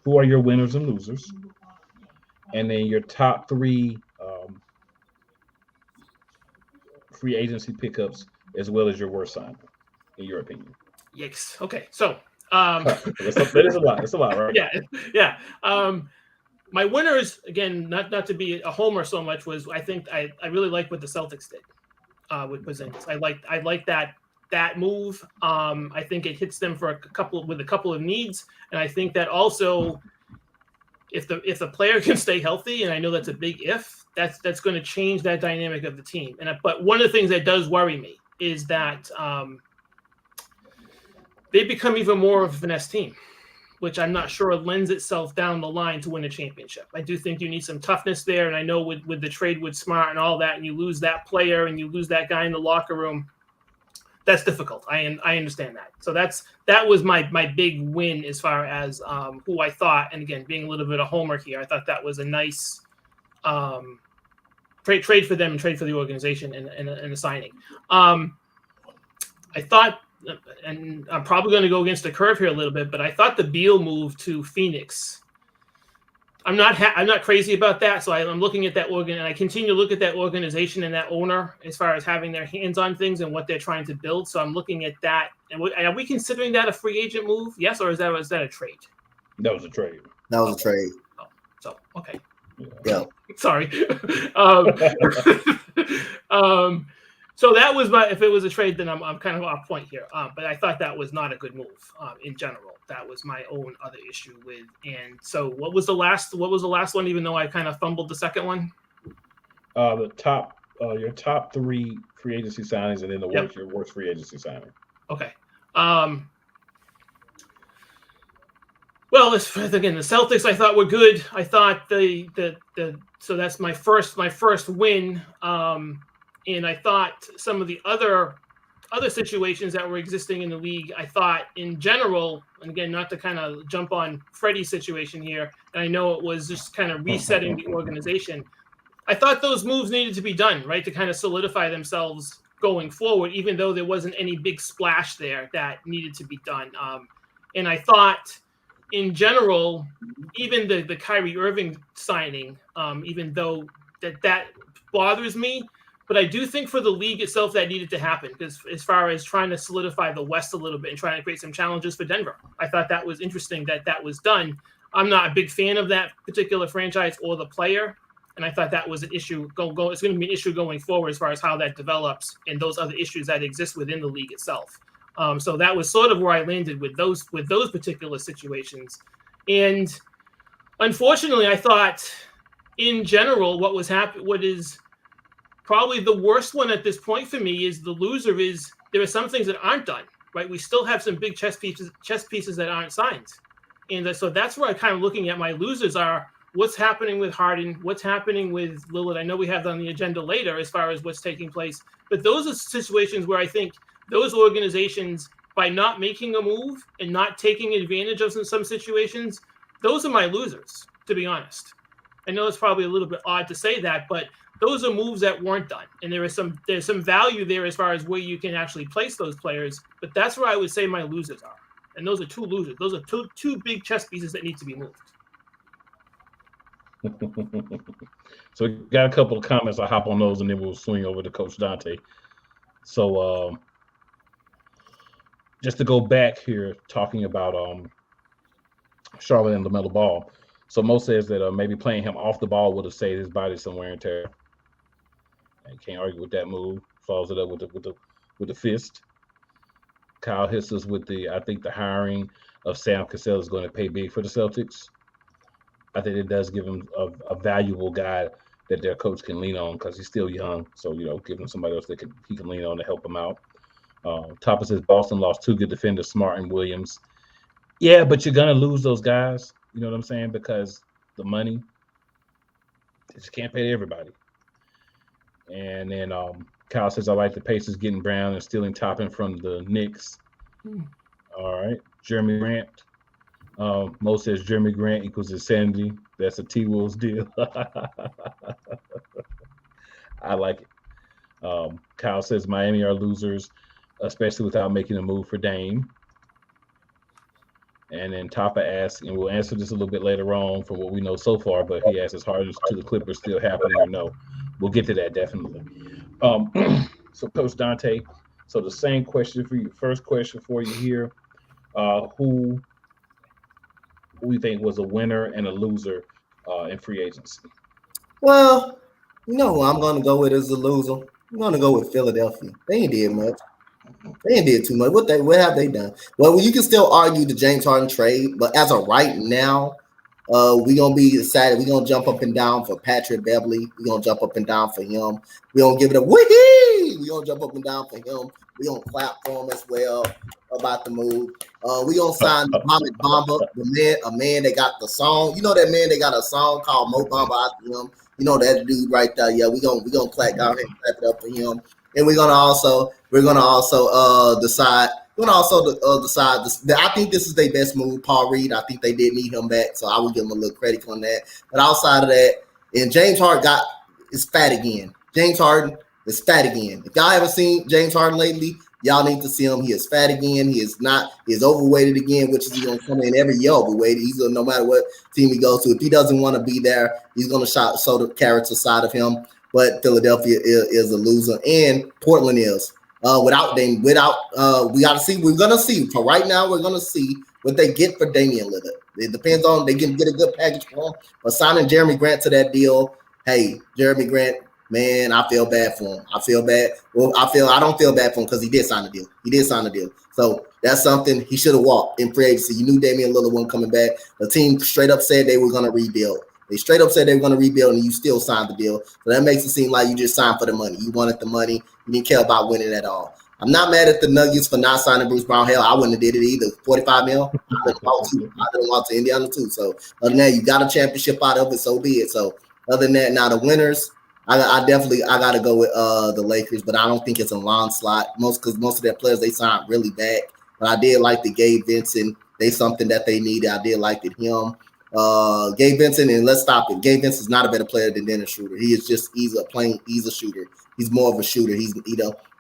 who are your winners and losers? And then your top three free agency pickups, as well as your worst signing, in your opinion. Yikes. Okay. So that is a lot. It's a lot, right? Yeah. My winners, again, not to be a homer so much, was I think I really like what the Celtics did with Porzingis. I like that move. I think it hits them for a couple of needs, and I think that also if the player can stay healthy, and I know that's a big if, that's going to change that dynamic of the team. But one of the things that does worry me is that they become even more of a finesse team, which I'm not sure lends itself down the line to win a championship. I do think you need some toughness there, and I know with the trade with Smart and all that, and you lose that player and you lose that guy in the locker room, that's difficult. I understand that. So that was my big win as far as who I thought, and again, being a little bit of a homer here, I thought that was a nice trade for them and trade for the organization and a signing. I thought, and I'm probably going to go against the curve here a little bit, but I thought the Beal move to Phoenix, I'm not crazy about that. So I'm looking at that and I continue to look at that organization and that owner as far as having their hands on things and what they're trying to build. So I'm looking at that. And are we considering that a free agent move? Yes, or was that a trade? That was a trade. Oh, so okay. Yeah. Sorry. So that was if it was a trade, then I'm kind of off point here. But I thought that was not a good move in general. That was my own other issue with. And so what was the last one, even though I kind of fumbled the second one? The top, your top 3 free agency signings, and then your worst free agency signing. Okay. Well, again, the Celtics I thought were good. I thought so that's my first win. And I thought some of the other situations that were existing in the league, I thought in general, and again, not to kind of jump on Freddie's situation here, and I know it was just kind of resetting the organization. I thought those moves needed to be done, right, to kind of solidify themselves going forward, even though there wasn't any big splash there that needed to be done. And I thought, in general, even the Kyrie Irving signing, even though that bothers me, but I do think for the league itself that needed to happen, because as far as trying to solidify the West a little bit and trying to create some challenges for Denver, I thought that was interesting that was done. I'm not a big fan of that particular franchise or the player, and I thought that was an issue. It's going to be an issue going forward as far as how that develops and those other issues that exist within the league itself. So that was sort of where I landed with those particular situations. And unfortunately, I thought in general what is probably the worst one at this point for me is the loser is there are some things that aren't done, right? We still have some big chess pieces that aren't signed. And so that's where I'm kind of looking at my losers are what's happening with Harden, what's happening with Lillard. I know we have that on the agenda later as far as what's taking place, but those are situations where I think those organizations, by not making a move and not taking advantage of some situations, those are my losers, to be honest. I know it's probably a little bit odd to say that, but those are moves that weren't done. And there's some value there as far as where you can actually place those players, but that's where I would say my losers are. And those are 2 losers. Those are two big chess pieces that need to be moved. So we got a couple of comments. I'll hop on those and then we'll swing over to Coach Dante. So just to go back here, talking about Charlotte and LaMelo Ball. So Mo says that maybe playing him off the ball would have saved his body some wear and tear. I can't argue with that move. Follows it up with the fist. Kyle Hisses with I think the hiring of Sam Cassell is going to pay big for the Celtics. I think it does give him a valuable guy that their coach can lean on because he's still young. So, give him somebody else that he can lean on to help him out. Topper says Boston lost 2 good defenders, Smart and Williams. Yeah, but you're going to lose those guys. You know what I'm saying? Because the money, you just can't pay everybody. And then Kyle says, I like the Pacers getting Brown and stealing Toppin from the Knicks. All right. Jeremy Grant. Mo says Jeremy Grant equals insanity. That's a T-Wolves deal. I like it. Kyle says Miami are losers, especially without making a move for Dame. And then Tapa asks, and we'll answer this a little bit later on from what we know so far, but he asks, is Harden to the Clippers still happening or no? We'll get to that definitely. So Coach Dante, so the same question for you. First question for you here. Who you think was a winner and a loser in free agency? Well, who I'm going to go with as a loser. I'm going to go with Philadelphia. They ain't did much. They ain't did too much. What have they done? Well, you can still argue the James Harden trade, but as of right now, we're going to be excited. We're going to jump up and down for Patrick Beverly. We're going to jump up and down for him. We're going to give it a wee-hee. We're going to jump up and down for him. We're going to clap for him as well about the move. We're going to sign Mohamed Bamba, a man that got the song. You know that man that got a song called Mo Bamba after him. You know that dude right there. Yeah, we're gonna clap down and clap it up for him. And we're gonna also decide. I think this is their best move, Paul Reed. I think they did need him back, so I will give him a little credit on that. But outside of that, and James Harden is fat again. James Harden is fat again. If y'all haven't seen James Harden lately, y'all need to see him. He is fat again. He is overweighted again, which is going to come in every year overweighted. He's going to, no matter what team he goes to. If he doesn't want to be there, he's going to show the character side of him. But Philadelphia is a loser, and Portland is. Without Dame, we got to see. We're going to see. For right now, we're going to see what they get for Damian Lillard. It depends on they can get a good package for him. But signing Jeremy Grant to that deal, hey, Jeremy Grant, man, I feel bad for him. I feel bad. Well, I don't feel bad for him because he did sign a deal. So that's something he should have walked in free agency. You knew Damian Lillard wasn't coming back. The team straight up said they were going to rebuild. They straight up said they were going to rebuild, and you still signed the deal. So that makes it seem like you just signed for the money. You wanted the money. You didn't care about winning at all. I'm not mad at the Nuggets for not signing Bruce Brown. Hell, I wouldn't have did it either. 45 mil. I didn't want to Indiana too. So other than that, you got a championship out of it. So be it. So other than that, now the winners, I definitely got to go with the Lakers, but I don't think it's a long slot. Because most of their players they signed really back. But I did like the Gabe Vincent. They something that they needed. I did like it him. Gabe Vincent, and let's stop it. Gabe Vincent is not a better player than Dennis Schroeder. He's a shooter. He's more of a shooter. He's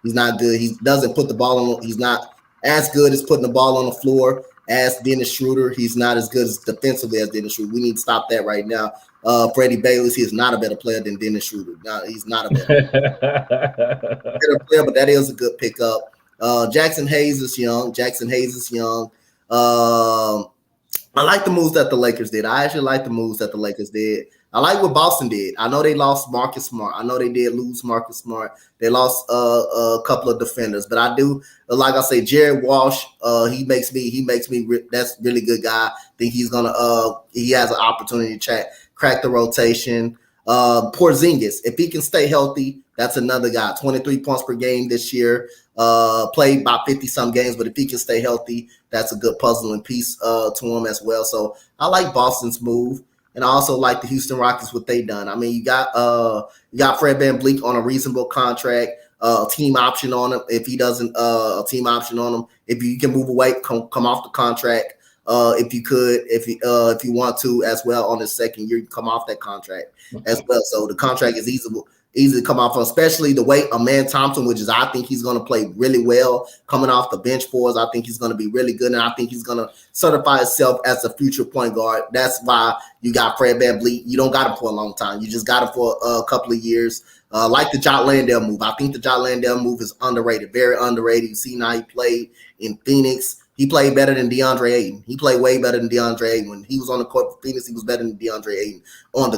not good. He doesn't put the ball on. He's not as good as putting the ball on the floor as Dennis Schroeder. He's not as good as defensively as Dennis Schroeder. We need to stop that right now. Freddie Bayless, he is not a better player than Dennis Schroeder. No, he's not a better player, but that is a good pickup. Jackson Hayes is young. I like the moves that the Lakers did. I actually like the moves that the Lakers did. I like what Boston did. I know they lost Marcus Smart. I know they did lose Marcus Smart. They lost a couple of defenders, but I do like I say, Jared Walsh. He makes me. That's a really good guy. I think he's gonna. He has an opportunity to crack the rotation. Porzingis, if he can stay healthy, that's another guy. 23 points per game this year. Played about 50-some games, but if he can stay healthy, that's a good puzzle and piece to him as well. So I like Boston's move, and I also like the Houston Rockets what they done. I mean, you got Fred VanVleet on a reasonable contract, team option on him. If he doesn't, a team option on him. If you can move away, come off the contract. If you want to as well on his second year, you come off that contract as well. So the contract is easy to come off, especially the way Aman Thompson, which is I think he's going to play really well coming off the bench for us. I think he's going to be really good, and I think he's going to certify himself as a future point guard. That's why you got Fred VanVleet. You don't got him for a long time. You just got him for a couple of years. Like the Jock Landale move. I think the Jock Landale move is underrated, very underrated. You see now he played in Phoenix. He played better than DeAndre Ayton. He played way better than DeAndre Ayton. When he was on the court for Phoenix, he was better than DeAndre Ayton on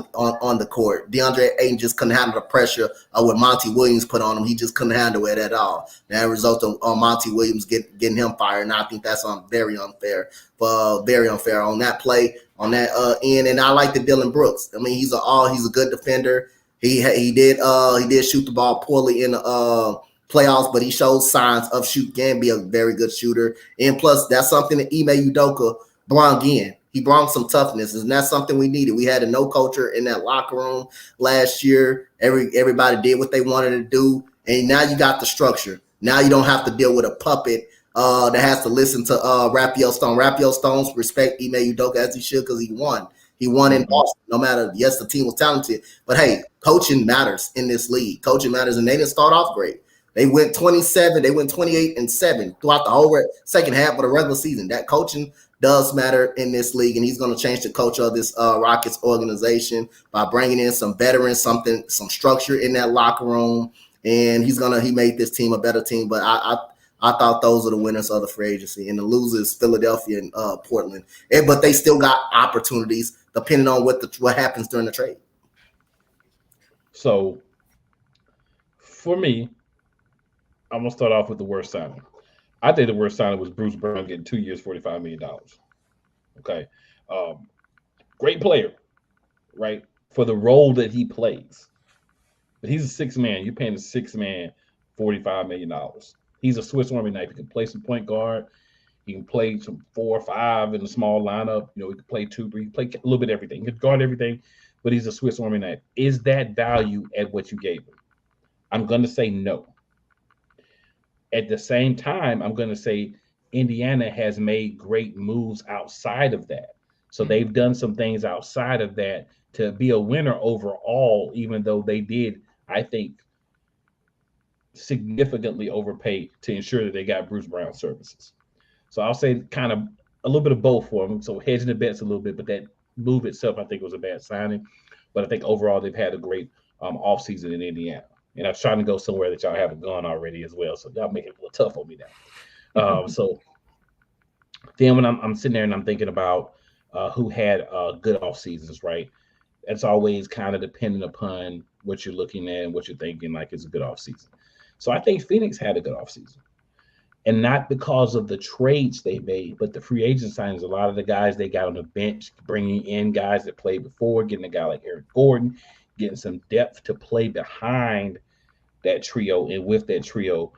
the court. DeAndre Ayton just couldn't handle the pressure of what Monty Williams put on him. He just couldn't handle it at all. That resulted on Monty Williams getting him fired, and I think that's very unfair on that play, on that end. And I like the Dylan Brooks. I mean, he's a good defender. He did shoot the ball poorly in the playoffs, but he shows signs of can be a very good shooter. And plus, that's something that Ime Udoka brought in. He brought some toughness, and that's something we needed. We had a no culture in that locker room last year. Everybody did what they wanted to do, and now you got the structure. Now you don't have to deal with a puppet that has to listen to Raphael Stone. Raphael Stone's respect Ime Udoka as he should because he won. He won in Boston. No matter, yes, the team was talented, but hey, coaching matters in this league. Coaching matters, and they didn't start off great. They went 27. They went 28-7 throughout the whole second half of the regular season. That coaching does matter in this league, and he's going to change the culture of this Rockets organization by bringing in some veterans, some structure in that locker room, and he made this team a better team. But I thought those are the winners of the free agency, and the losers Philadelphia and Portland. But they still got opportunities depending on what happens during the trade. So, for me, I'm going to start off with the worst signing. I think the worst signing was Bruce Brown getting 2 years, $45 million. Okay. Great player, right, for the role that he plays. But he's a six man. You're paying a six man $45 million. He's a Swiss Army knife. He can play some point guard. He can play some 4 or 5 in the small lineup. He can play 2, 3. He can play a little bit of everything. He can guard everything, but he's a Swiss Army knife. Is that value at what you gave him? I'm going to say no. At the same time, I'm going to say Indiana has made great moves outside of that. So they've done some things outside of that to be a winner overall, even though they did, I think, significantly overpay to ensure that they got Bruce Brown services. So I'll say kind of a little bit of both for them. So hedging the bets a little bit, but that move itself, I think, was a bad signing. But I think overall they've had a great offseason in Indiana. And I was trying to go somewhere that y'all haven't gone already as well. So y'all make it a little tough on me now. So then when I'm sitting there and I'm thinking about who had good off seasons, right? It's always kind of dependent upon what you're looking at and what you're thinking like is a good off season. So I think Phoenix had a good off season. And not because of the trades they made, but the free agent signings. A lot of the guys they got on the bench, bringing in guys that played before, getting a guy like Eric Gordon, getting some depth to play behind that trio and with that trio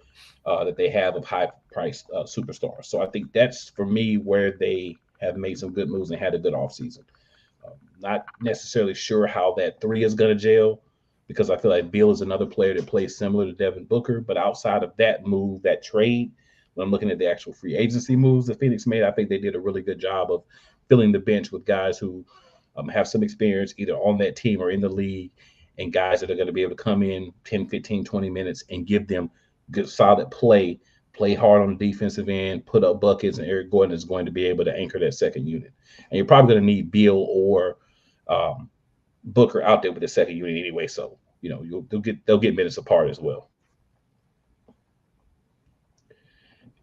that they have of high-priced superstars. So I think that's, for me, where they have made some good moves and had a good offseason. Not necessarily sure how that three is going to gel, because I feel like Beal is another player that plays similar to Devin Booker. But outside of that move, that trade, when I'm looking at the actual free agency moves that Phoenix made, I think they did a really good job of filling the bench with guys who have some experience either on that team or in the league, and guys that are going to be able to come in 10, 15, 20 minutes and give them good, solid play hard on the defensive end, put up buckets, and Eric Gordon is going to be able to anchor that second unit. And you're probably going to need Beal or Booker out there with the second unit anyway, so they'll get minutes apart as well.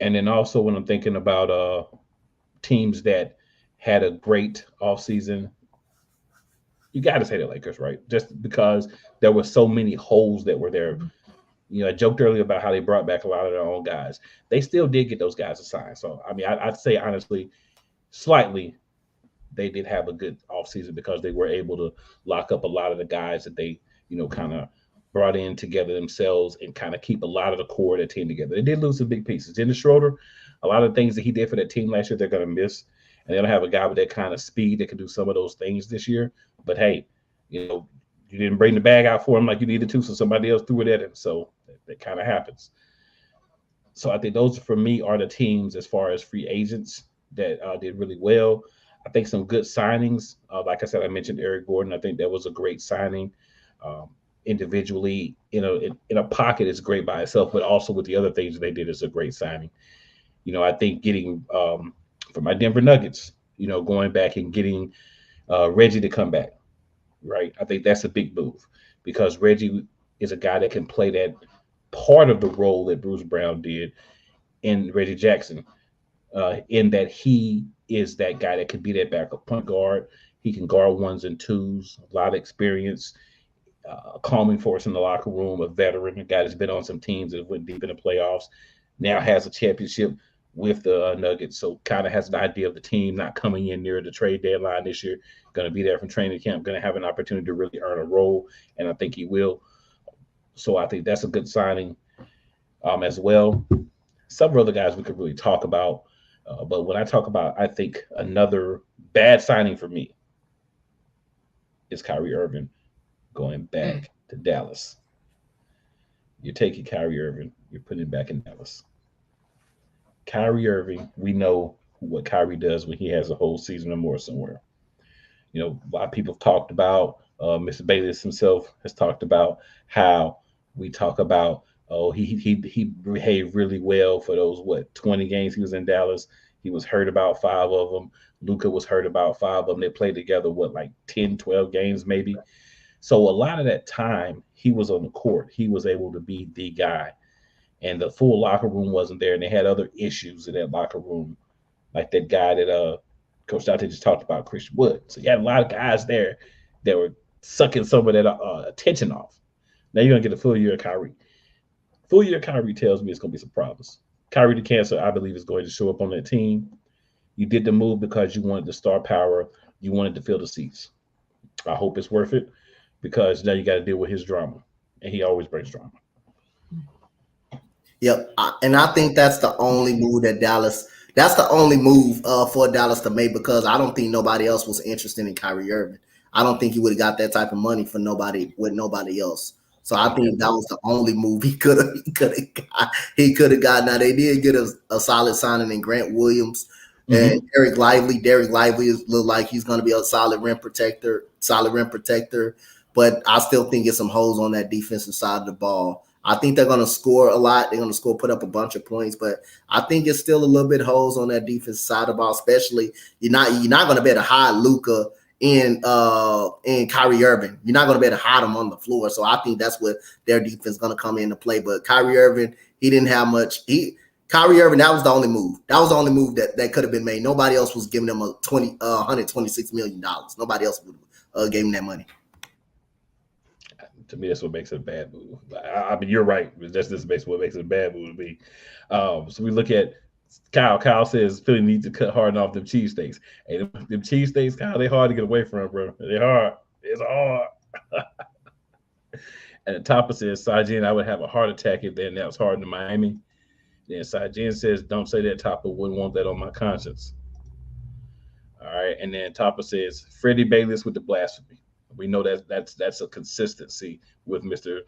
And then also when I'm thinking about teams that had a great offseason, you got to say the Lakers, right? Just because there were so many holes that were there. I joked earlier about how they brought back a lot of their own guys. They still did get those guys assigned. So, I mean, I'd say honestly, slightly, they did have a good offseason because they were able to lock up a lot of the guys that they, kind of brought in together themselves and kind of keep a lot of the core of that team together. They did lose some big pieces. Dennis Schroeder, a lot of things that he did for that team last year, they're going to miss. And they don't have a guy with that kind of speed that can do some of those things this year. But, hey, you didn't bring the bag out for him like you needed to, so somebody else threw it at him. So that kind of happens. So I think those, for me, are the teams as far as free agents that did really well. I think some good signings. Like I said, I mentioned Eric Gordon. I think that was a great signing. Individually, in a pocket, it's great by itself, but also with the other things they did, is a great signing. I think getting for my Denver Nuggets, going back and getting Reggie to come back, right? I think that's a big move because Reggie is a guy that can play that part of the role that Bruce Brown did in Reggie Jackson, in that he is that guy that could be that backup point guard. He can guard ones and twos, a lot of experience, calming force in the locker room, a veteran, a guy that's been on some teams that went deep in the playoffs, now has a championship with the Nuggets, so kind of has an idea of the team, not coming in near the trade deadline this year, going to be there from training camp, going to have an opportunity to really earn a role, and I think he will. So I think that's a good signing as well. Several other guys we could really talk about, but when I talk about, I think another bad signing for me is Kyrie Irving going back to Dallas. You're taking Kyrie Irving, you're putting him back in Dallas. Kyrie Irving, we know what Kyrie does when he has a whole season or more somewhere. A lot of people have talked about, Mr. Bayless himself has talked about how we talk about, he behaved really well for those, 20 games he was in Dallas. He was hurt about 5 of them. Luka was hurt about 5 of them. They played together, 10, 12 games maybe. So a lot of that time he was on the court, he was able to be the guy. And the full locker room wasn't there, and they had other issues in that locker room, like that guy that Coach Dante just talked about, Christian Wood. So you had a lot of guys there that were sucking some of that attention off. Now you're going to get a full year of Kyrie. Full year of Kyrie tells me it's going to be some problems. Kyrie the Cancer, I believe, is going to show up on that team. You did the move because you wanted the star power. You wanted to fill the seats. I hope it's worth it, because now you got to deal with his drama, and he always brings drama. Yep, and I think that's the only move that Dallas. That's the only move for Dallas to make, because I don't think nobody else was interested in Kyrie Irving. I don't think he would have got that type of money for nobody else. So I think that was the only move he could have got. Now they did get a solid signing in Grant Williams and Derek Lively. Derek Lively look like he's going to be a solid rim protector. But I still think it's some holes on that defensive side of the ball. I think they're going to score a lot. They're going to put up a bunch of points, but I think it's still a little bit holes on that defensive side of the ball. Especially you're not going to be able to hide Luka in Kyrie Irving. You're not going to be able to hide him on the floor. So I think that's what their defense is going to come into play. But Kyrie Irving, he didn't have much. Kyrie Irving, that was the only move. That was the only move that could have been made. Nobody else was giving him $126 million. Nobody else would gave him that money. To me, that's what makes it a bad move. I mean, you're right. That's this makes what makes it a bad move to me. So we look at Kyle. Kyle says Philly needs to cut hard off them cheesesteaks. Hey, them cheesesteaks, Kyle, they hard to get away from, bro. They hard. It's hard. And the topper says, Sajin, I would have a heart attack if they announced Harden to Miami. Then Sajin says, don't say that, Topper. Wouldn't want that on my conscience. All right. And then Topper says, Freddie Bayless with the blasphemy. We know that's a consistency with Mr.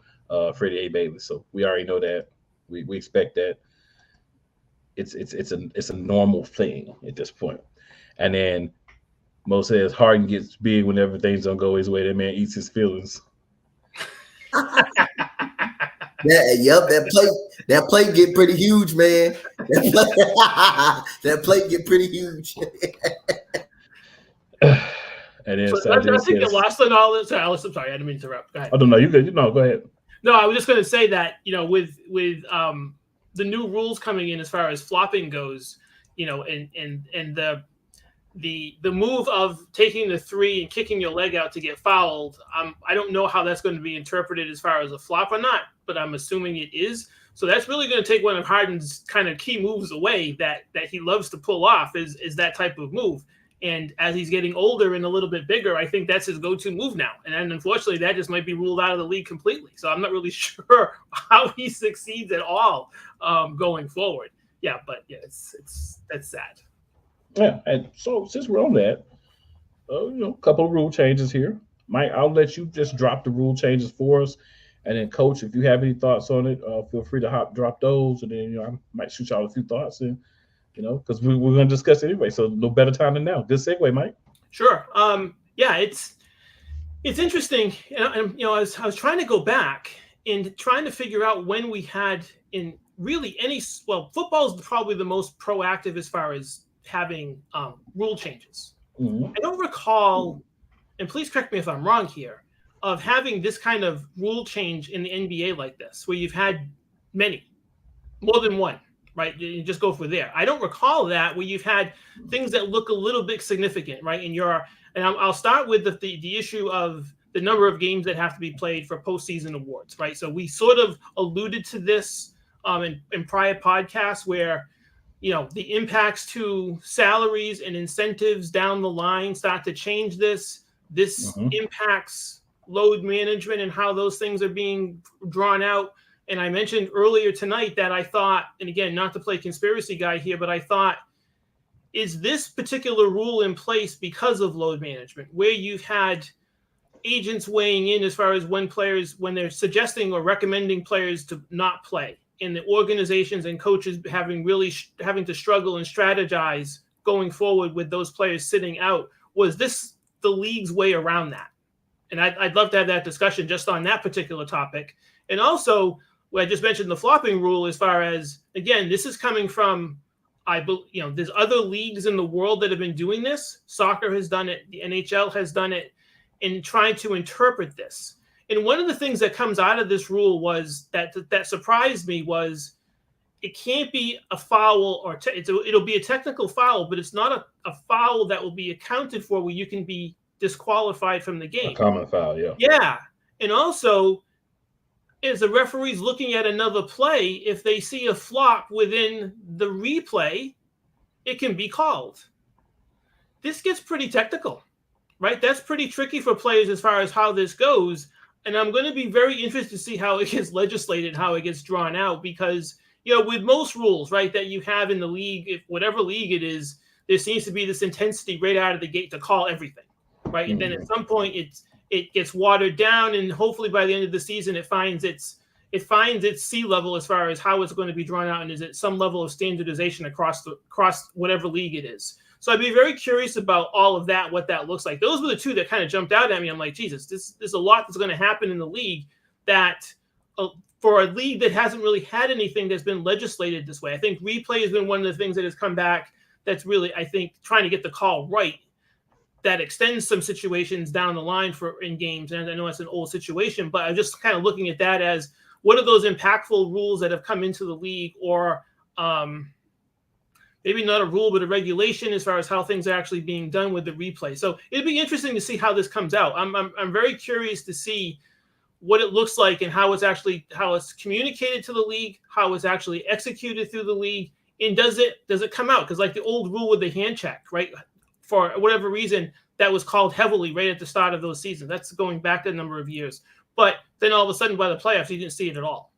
Freddie A. Bayless. So we already know that. We expect that. It's a normal thing at this point. And then Mo says Harden gets big whenever things don't go his way. That man eats his feelings. That plate get pretty huge, man. That plate get pretty huge. And then so I think it lost in all this. Alice, I'm sorry, I didn't mean to interrupt. Go ahead. Oh no, you good? No, go ahead. No, I was just going to say that with the new rules coming in as far as flopping goes, and the move of taking the three and kicking your leg out to get fouled. I don't know how that's going to be interpreted as far as a flop or not, but I'm assuming it is. So that's really going to take one of Harden's kind of key moves away that he loves to pull off is that type of move. And as he's getting older and a little bit bigger, I think that's his go-to move now. And then unfortunately, that just might be ruled out of the league completely. So I'm not really sure how he succeeds at all going forward. Yeah, but yeah, that's sad. Yeah, and so since we're on that, a couple of rule changes here. Mike, I'll let you just drop the rule changes for us. And then, Coach, if you have any thoughts on it, feel free to drop those. And then, I might shoot y'all a few thoughts and because we're going to discuss it anyway. So no better time than now. Good segue, Mike. Sure. Yeah, it's interesting. And I was trying to go back and trying to figure out when we had in really football is probably the most proactive as far as having rule changes. Mm-hmm. I don't recall, and please correct me if I'm wrong here, of having this kind of rule change in the NBA like this, where you've had more than one. Right, you just go for there. I don't recall that where you've had things that look a little bit significant, right? And I'll start with the issue of the number of games that have to be played for postseason awards, right? So we sort of alluded to this in prior podcasts where the impacts to salaries and incentives down the line start to change this. This impacts load management and how those things are being drawn out. And I mentioned earlier tonight that I thought, and again, not to play conspiracy guy here, but I thought, is this particular rule in place because of load management, where you've had agents weighing in as far as when they're suggesting or recommending players to not play, and the organizations and coaches having to struggle and strategize going forward with those players sitting out? Was this the league's way around that? And I'd love to have that discussion just on that particular topic. And also, I just mentioned the flopping rule as far as, again, this is coming from, there's other leagues in the world that have been doing this. Soccer has done it. The NHL has done it in trying to interpret this. And one of the things that comes out of this rule was that surprised me was it can't be a foul or it'll be a technical foul, but it's not a foul that will be accounted for where you can be disqualified from the game. A common foul, yeah. Yeah. And also, is the referees looking at another play, if they see a flop within the replay, it can be called. This gets pretty technical, right? That's pretty tricky for players as far as how this goes. And I'm going to be very interested to see how it gets legislated, how it gets drawn out, because, with most rules, right, that you have in the league, if whatever league it is, there seems to be this intensity right out of the gate to call everything, right? Mm-hmm. And then at some point it gets watered down, and hopefully by the end of the season, it finds its sea level as far as how it's going to be drawn out, and is it some level of standardization across whatever league it is. So I'd be very curious about all of that, what that looks like. Those were the two that kind of jumped out at me. I'm like, Jesus, there's a lot that's going to happen in the league that for a league that hasn't really had anything that's been legislated this way. I think replay has been one of the things that has come back that's really, I think, trying to get the call right. That extends some situations down the line in games. And I know it's an old situation, but I'm just kind of looking at that as what are those impactful rules that have come into the league, or maybe not a rule, but a regulation as far as how things are actually being done with the replay. So it'd be interesting to see how this comes out. I'm very curious to see what it looks like and how it's communicated to the league, how it's actually executed through the league, and does it come out? Because like the old rule with the hand check, right? For whatever reason, that was called heavily right at the start of those seasons. That's going back a number of years. But then all of a sudden by the playoffs, you didn't see it at all.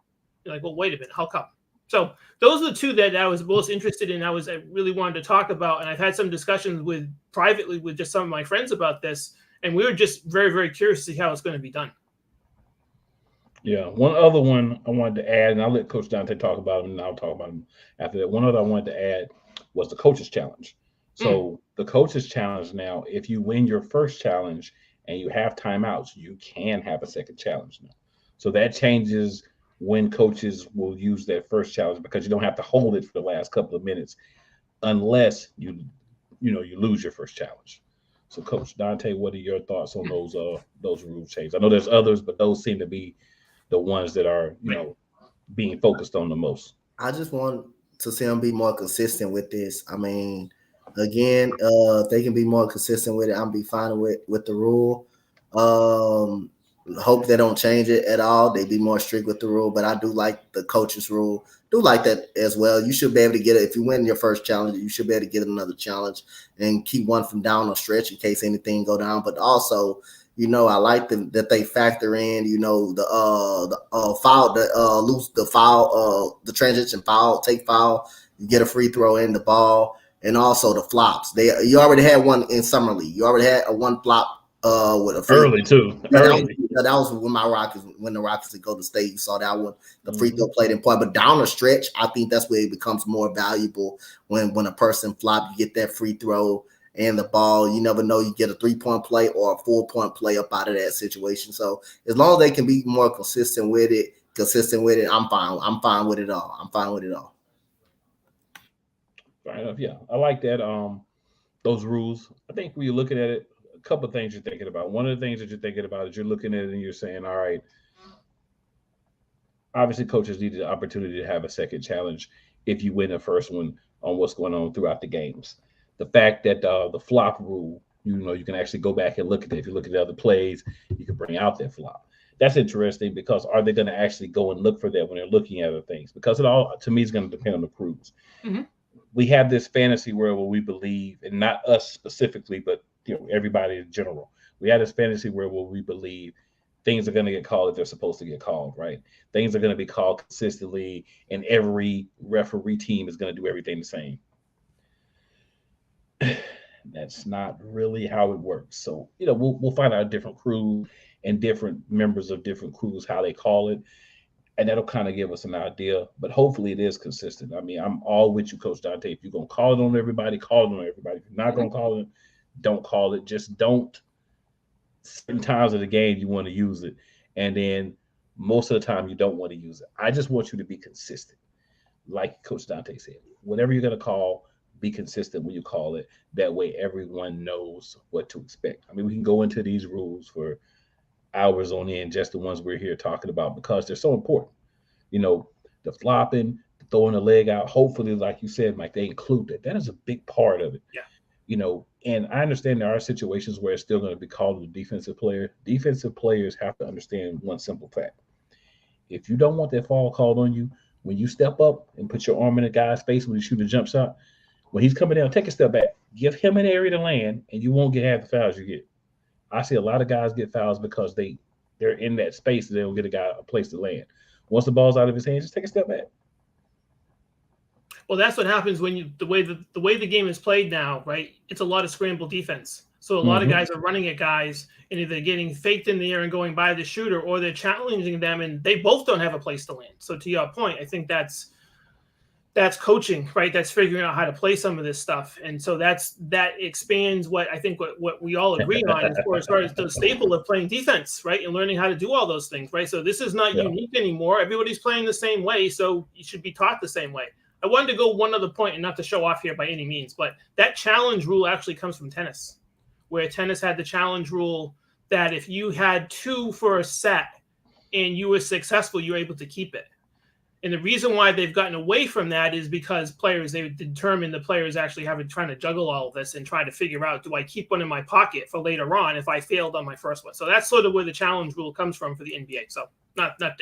You're like, well, wait a minute, how come? So those are the two that I was most interested in. I really wanted to talk about, and I've had some discussions privately with just some of my friends about this, and we were just very, very curious to see how it's going to be done. Yeah, one other one I wanted to add, and I'll let Coach Dante talk about him, and I'll talk about him after that. One other I wanted to add was the coaches challenge. So the coaches challenge now, if you win your first challenge and you have timeouts, you can have a second challenge now. So that changes when coaches will use their first challenge, because you don't have to hold it for the last couple of minutes unless you lose your first challenge. So Coach Dante, what are your thoughts on those rule changes? I know there's others, but those seem to be the ones that are, being focused on the most. I just want to see them be more consistent with this. I mean, again, if they can be more consistent with it, I'll be fine with the rule. Hope they don't change it at all. They be more strict with the rule, but I do like the coaches rule. Do like that as well. You should be able to get it. If you win your first challenge, you should be able to get another challenge and keep one from down or stretch in case anything go down. But also, I like that they factor in, the foul, the transition foul, take foul, you get a free throw in the ball, and also the flops. You already had one in summer league. You already had one flop with a free early too. Early. That was when the Rockets would go to state. You saw that one, the free throw played in point. But down the stretch, I think that's where it becomes more valuable when a person flop, you get that free throw and the ball. You never know, you get a 3-point play or a 4-point play up out of that situation. So as long as they can be more consistent with it, I'm fine. I'm fine with it all. Fair enough. Yeah, I like that. Those rules. I think when you're looking at it, a couple of things you're thinking about. One of the things that you're thinking about is you're looking at it and you're saying, all right, obviously coaches need the opportunity to have a second challenge if you win the first one on what's going on throughout the games. The fact that the flop rule, you can actually go back and look at it. If you look at the other plays, you can bring out that flop. That's interesting, because are they going to actually go and look for that when they're looking at other things? Because it all, to me, is going to depend on the crews. Mm-hmm. We have this fantasy world where we believe, and not us specifically, but everybody in general. We have this fantasy world where we believe things are going to get called if they're supposed to get called, right? Things are going to be called consistently, and every referee team is going to do everything the same. That's not really how it works. So, we'll find out different crews and different members of different crews how they call it, and that'll kind of give us an idea. But hopefully it is consistent. I mean, I'm all with you, Coach Dante. If you're going to call it on everybody, call it on everybody. If you're not going to call it, don't call it. Just don't. Certain times of the game you want to use it, and then most of the time you don't want to use it. I just want you to be consistent. Like Coach Dante said, whatever you're going to call, be consistent when you call it. That way everyone knows what to expect. I mean, we can go into these rules for hours on end, just the ones we're here talking about, because they're so important. The flopping, the throwing the leg out. Hopefully, like you said, Mike, they include that. That is a big part of it. Yeah. And I understand there are situations where it's still going to be called a defensive player. Defensive players have to understand one simple fact. If you don't want that fall called on you, when you step up and put your arm in a guy's face when you shoot a jump shot, when he's coming down, take a step back. Give him an area to land, and you won't get half the fouls you get. I see a lot of guys get fouls because they're in that space and they don't get a place to land. Once the ball's out of his hands, just take a step back. Well, that's what happens when the way the game is played now, right? It's a lot of scramble defense. So a lot of guys are running at guys, and either getting faked in the air and going by the shooter, or they're challenging them, and they both don't have a place to land. So to your point, I think that's coaching, right? That's figuring out how to play some of this stuff. And so that expands what we all agree on as far as the staple of playing defense, right? And learning how to do all those things, right? So this is not unique anymore. Everybody's playing the same way, so you should be taught the same way. I wanted to go one other point, and not to show off here by any means, but that challenge rule actually comes from tennis, where tennis had the challenge rule that if you had 2 for a set and you were successful, you were able to keep it. And the reason why they've gotten away from that is because they determine the players actually trying to juggle all of this and try to figure out, do I keep one in my pocket for later on if I failed on my first one? So that's sort of where the challenge rule comes from for the NBA. So not to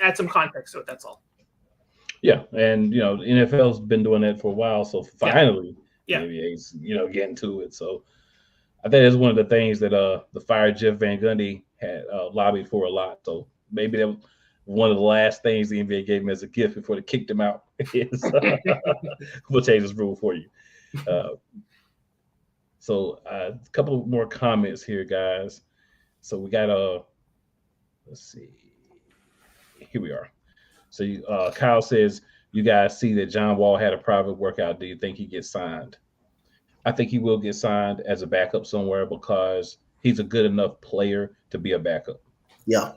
add some context to it. That's all. Yeah. And, the NFL's been doing that for a while. So finally, the NBA's, getting to it. So I think that's one of the things that the fired Jeff Van Gundy had lobbied for a lot. So maybe that was one of the last things the NBA gave him as a gift before they kicked him out. Is we'll change this rule for you. So a couple more comments here, guys. So we got let's see. Here we are. So Kyle says, you guys see that John Wall had a private workout. Do you think he gets signed? I think he will get signed as a backup somewhere because he's a good enough player to be a backup. Yeah.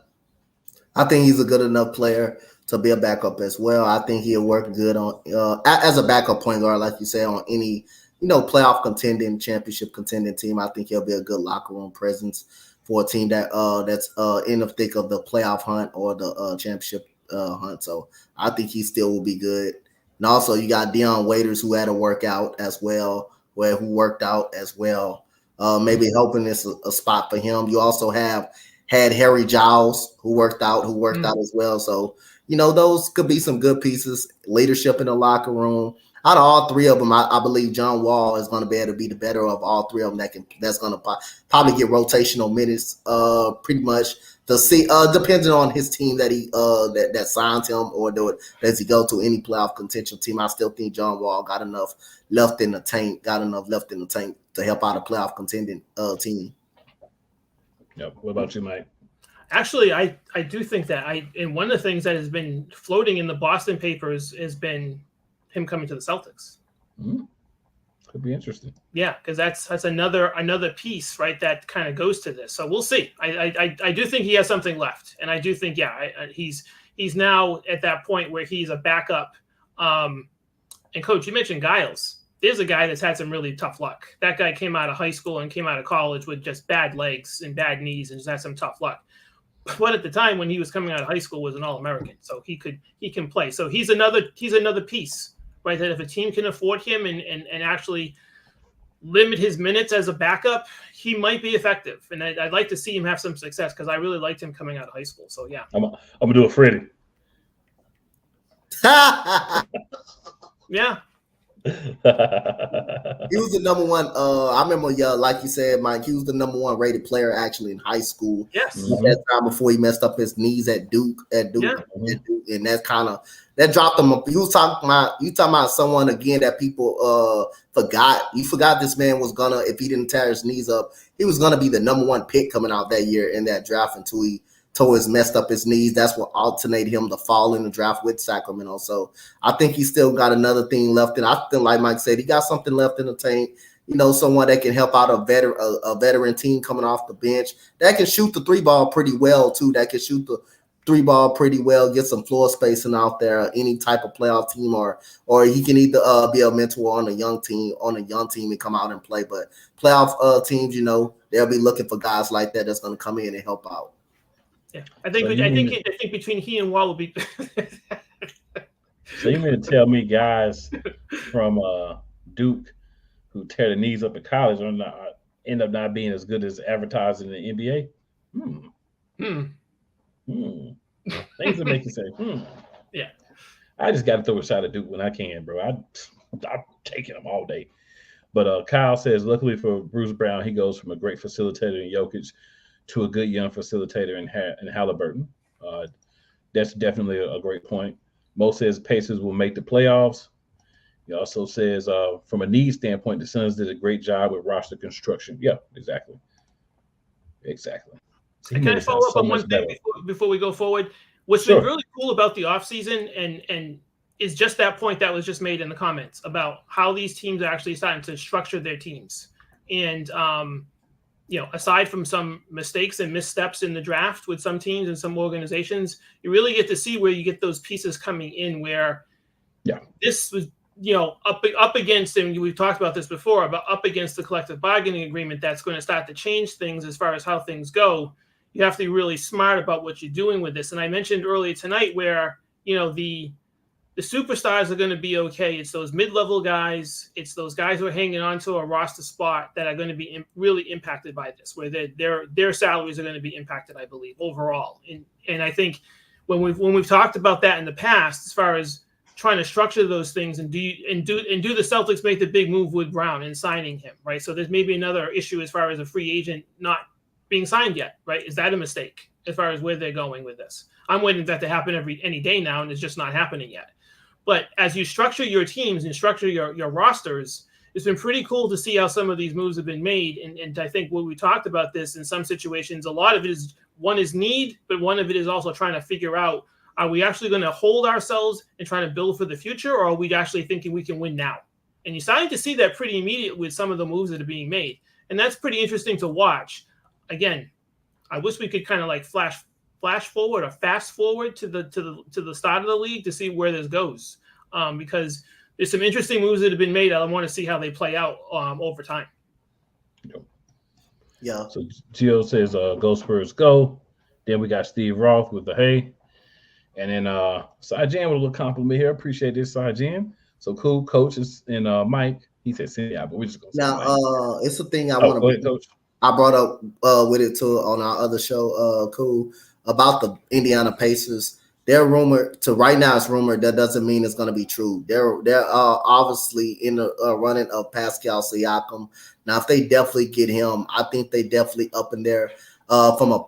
I think he's a good enough player to be a backup as well. I think he'll work good on as a backup point guard, like you said, on any playoff contending, championship contending team. I think he'll be a good locker room presence for a team that's in the thick of the playoff hunt or the championship hunt. So I think he still will be good. And also you got Dion Waiters, who had a workout as well, who worked out as well. Maybe helping this a spot for him. You also had Harry Giles, who worked out as well. So, those could be some good pieces. Leadership in the locker room. Out of all three of them, I believe John Wall is going to be able to be the better of all three of them. That's going to probably get rotational minutes, pretty much. To see, depending on his team that he that signs him, or does he go to any playoff contention team? I still think John Wall got enough left in the tank to help out a playoff contending team. Yep. What about you, Mike? Actually, I do think that and one of the things that has been floating in the Boston papers has been him coming to the Celtics. Could be interesting. Yeah, because that's another piece, right? That kind of goes to this. So we'll see. I do think he has something left, and I do think he's now at that point where he's a backup. And Coach, you mentioned Giles. There's a guy that's had some really tough luck. That guy came out of high school and came out of college with just bad legs and bad knees and just had some tough luck. But at the time when he was coming out of high school was an All-American, so he can play. So he's another piece, right? That if a team can afford him and actually limit his minutes as a backup, he might be effective. And I'd like to see him have some success because I really liked him coming out of high school. So yeah, I'm gonna do a Freddie. Yeah. He was the number one. I remember, like you said, Mike, he was the number one rated player actually in high school. Yes. At that time before he messed up his knees at Duke, and that dropped him. You talking about someone again that people forgot. You forgot this man was gonna, if he didn't tear his knees up, he was gonna be the number one pick coming out that year in that draft until he messed up his knees. That's what alternated him to fall in the draft with Sacramento. So I think he still got another thing left. And I feel like Mike said, he got something left in the tank. Someone that can help out a veteran team coming off the bench that can shoot the three ball pretty well too. That can shoot the three ball pretty well, get some floor spacing out there. Any type of playoff team, or he can either be a mentor on a young team and come out and play. But playoff teams, they'll be looking for guys like that that's going to come in and help out. Yeah, I think between he and Wall will be. So you mean to tell me guys from Duke who tear their knees up at college end up not being as good as advertised in the NBA? Things that make you say, Yeah. I just got to throw a shot at Duke when I can, bro. I'm taking them all day. But Kyle says, luckily for Bruce Brown, he goes from a great facilitator in Jokic to a good young facilitator in Halliburton. That's definitely a great point. Mo says Pacers will make the playoffs. He also says, from a need standpoint, the Suns did a great job with roster construction. Yeah, exactly. So can I follow up on one thing before we go forward? What's been really cool about the offseason and is just that point that was just made in the comments about how these teams are actually starting to structure their teams. And aside from some mistakes and missteps in the draft with some teams and some organizations, you really get to see where you get those pieces coming in where this was, up against, and we've talked about this before, about up against the collective bargaining agreement that's going to start to change things as far as how things go. You have to be really smart about what you're doing with this. And I mentioned earlier tonight where, the The superstars are going to be okay. It's those mid-level guys. It's those guys who are hanging on to a roster spot that are going to be really impacted by this, where their salaries are going to be impacted, I believe, overall. And I think when we've talked about that in the past, as far as trying to structure those things and do the Celtics make the big move with Brown and signing him, right? So there's maybe another issue as far as a free agent not being signed yet, right? Is that a mistake as far as where they're going with this? I'm waiting for that to happen any day now, and it's just not happening yet. But as you structure your teams and structure your rosters, it's been pretty cool to see how some of these moves have been made. And I think when we talked about this in some situations, a lot of it is one is need, but one of it is also trying to figure out, are we actually going to hold ourselves and trying to build for the future, or are we actually thinking we can win now? And you're starting to see that pretty immediate with some of the moves that are being made. And that's pretty interesting to watch. Again, I wish we could kind of like flash forward or fast forward to the start of the league to see where this goes, because there's some interesting moves that have been made. I want to see how they play out over time. Yeah. So Gio says, "Go Spurs, go." Then we got Steve Roth with the hey, and then Sajin with a little compliment here. Appreciate this, Sajin. So cool, coaches and Mike. He said, "Yeah, but we're just gonna." Now, it's a thing I want to. Coach. I brought up with it too on our other show, cool, about the Indiana Pacers. They're rumored to right now. It's rumored. That doesn't mean it's going to be true. They're obviously in the running of Pascal Siakam. Now, if they definitely get him, I think they definitely up in there for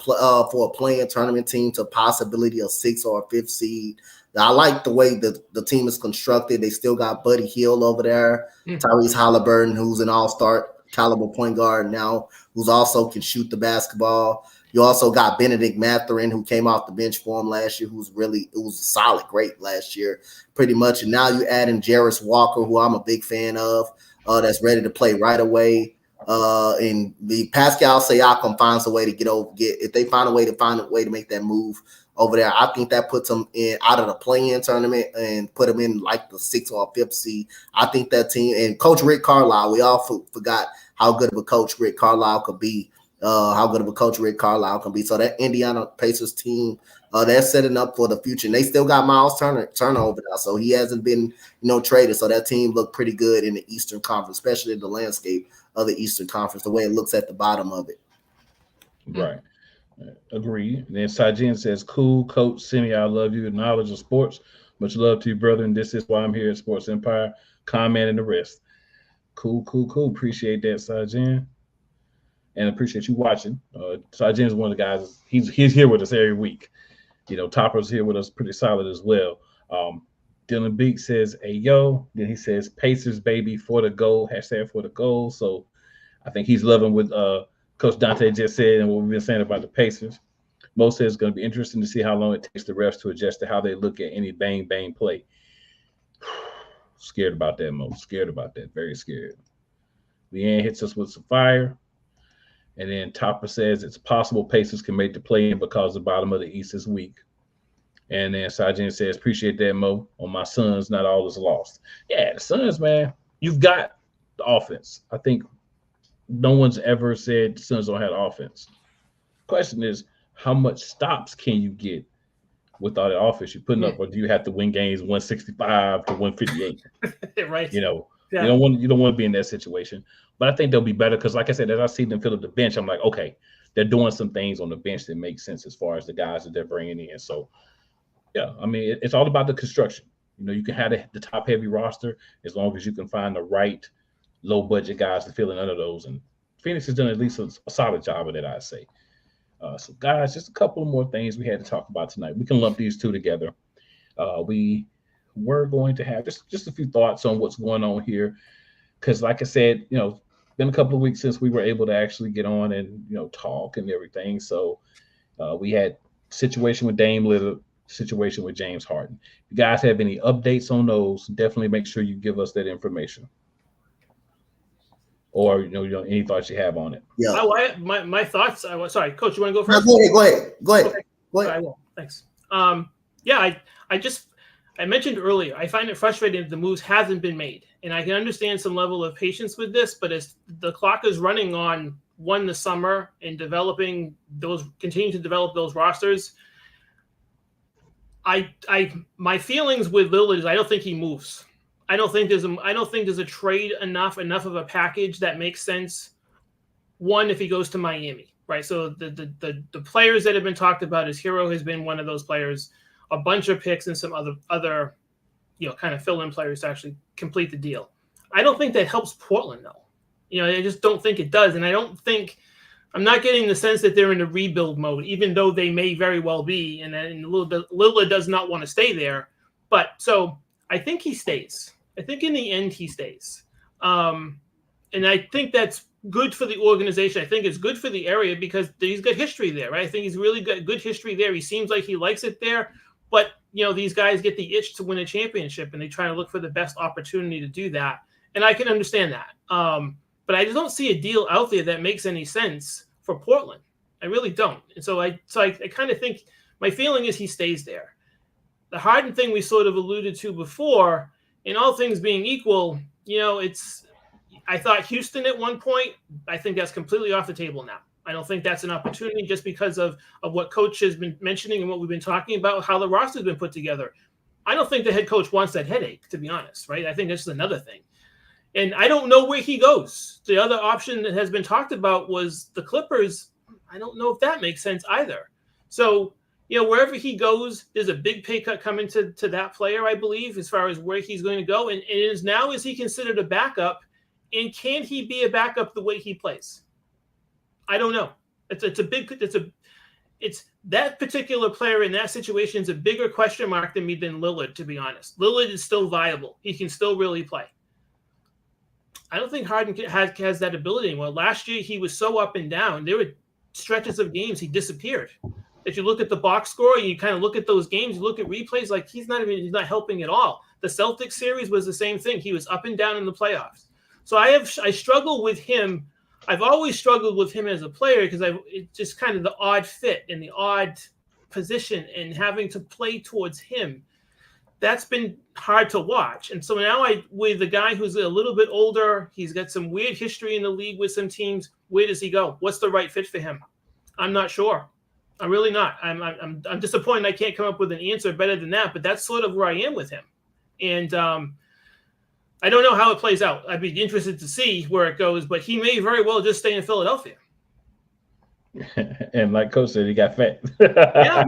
a playing tournament team to possibility of 6th or 5th seed. I like the way the team is constructed. They still got Buddy Hield over there, Tyrese Halliburton, who's an all-star caliber point guard now, who's also can shoot the basketball. You also got Benedict Mathurin, who came off the bench for him last year, it was solid, great last year, pretty much. And now you add in Jarris Walker, who I'm a big fan of, that's ready to play right away. And the Pascal Siakam finds a way to if they find a way to make that move over there, I think that puts them out of the play-in tournament and put them in like the 6th or 5th seed. I think that team and Coach Rick Carlisle, we all forgot how good of a coach Rick Carlisle could be. So that Indiana Pacers team, they're setting up for the future. And they still got Miles Turner over there, so he hasn't been traded. So that team looked pretty good in the Eastern Conference, especially the landscape of the Eastern Conference, the way it looks at the bottom of it. Right. Agree. And then Sajin says, "Cool, Coach Simi, I love you. Knowledge of sports. Much love to you, brother. And this is why I'm here at Sports Empire. Comment and the rest." Cool. Appreciate that, Sajin. And appreciate you watching. Sajin is one of the guys. He's here with us every week. Topper's here with us, pretty solid as well. Dylan Beak says, "Hey yo." Then he says, "Pacers baby for the goal." #for the goal. So I think he's loving what Coach Dante just said and what we've been saying about the Pacers. Mo says it's going to be interesting to see how long it takes the refs to adjust to how they look at any bang play. Scared about that, Mo. Scared about that. Very scared. Leanne hits us with some fire. And then Topper says it's possible Pacers can make the play-in because the bottom of the East is weak. And then Sajin says, "Appreciate that, Mo. On my Suns, not all is lost." Yeah, the Suns, man, you've got the offense. I think no one's ever said the Suns don't have offense. Question is, how much stops can you get with all the offense you're putting up, or do you have to win games 165 to 158? Right. You don't want to be in that situation. But I think they'll be better because, like I said, as I see them fill up the bench, I'm like, okay, they're doing some things on the bench that make sense as far as the guys that they're bringing in. So, yeah, I mean, it's all about the construction. You can have the top-heavy roster as long as you can find the right low-budget guys to fill in under those. And Phoenix has done at least a solid job of that, I'd say. So, guys, just a couple more things we had to talk about tonight. We can lump these two together. We were going to have just a few thoughts on what's going on here because, like I said, been a couple of weeks since we were able to actually get on and talk and everything. So we had situation with Dame Lillard, situation with James Harden. If you guys have any updates on those, definitely make sure you give us that information. Or any thoughts you have on it. Yeah. My thoughts. Sorry, Coach. You want to go first? No, go ahead. Okay. I will. Thanks. I mentioned earlier, I find it frustrating that the moves haven't been made, and I can understand some level of patience with this. But as the clock is running on the summer and continuing to develop those rosters, My feelings with Lillard is I don't think he moves. I don't think there's a trade enough of a package that makes sense. One, if he goes to Miami, right? So the players that have been talked about, his hero has been one of those players, a bunch of picks and some other kind of fill-in players to actually complete the deal. I don't think that helps Portland though. I just don't think it does, and I'm not getting the sense that they're in a rebuild mode, even though they may very well be, and Lillard does not want to stay there. But so I think he stays. I think in the end he stays. And I think that's good for the organization. I think it's good for the area because he's got history there, right? I think he's really got good history there. He seems like he likes it there. But, these guys get the itch to win a championship, and they try to look for the best opportunity to do that. And I can understand that. But I just don't see a deal out there that makes any sense for Portland. I really don't. And so I kind of think my feeling is he stays there. The Harden thing we sort of alluded to before, in all things being equal, I thought Houston at one point, I think that's completely off the table now. I don't think that's an opportunity just because of what coach has been mentioning and what we've been talking about, how the roster's been put together. I don't think the head coach wants that headache, to be honest, right? I think that's another thing. And I don't know where he goes. The other option that has been talked about was the Clippers. I don't know if that makes sense either. So, wherever he goes, there's a big pay cut coming to that player, I believe, as far as where he's going to go. And is he considered a backup? And can he be a backup the way he plays? I don't know. It's that particular player in that situation is a bigger question mark than Lillard, to be honest. Lillard is still viable. He can still really play. I don't think Harden has that ability anymore. Last year, he was so up and down. There were stretches of games he disappeared. If you look at the box score, you kind of look at those games, you look at replays, like he's not helping at all. The Celtics series was the same thing. He was up and down in the playoffs. So I struggle with him. I've always struggled with him as a player because it's just kind of the odd fit and the odd position and having to play towards him. That's been hard to watch. And so now with the guy who's a little bit older, he's got some weird history in the league with some teams. Where does he go? What's the right fit for him? I'm not sure. I'm really not. I'm disappointed I can't come up with an answer better than that, but that's sort of where I am with him. And I don't know how it plays out. I'd be interested to see where it goes, but he may very well just stay in Philadelphia. And like Coach said, he got fat. Yeah,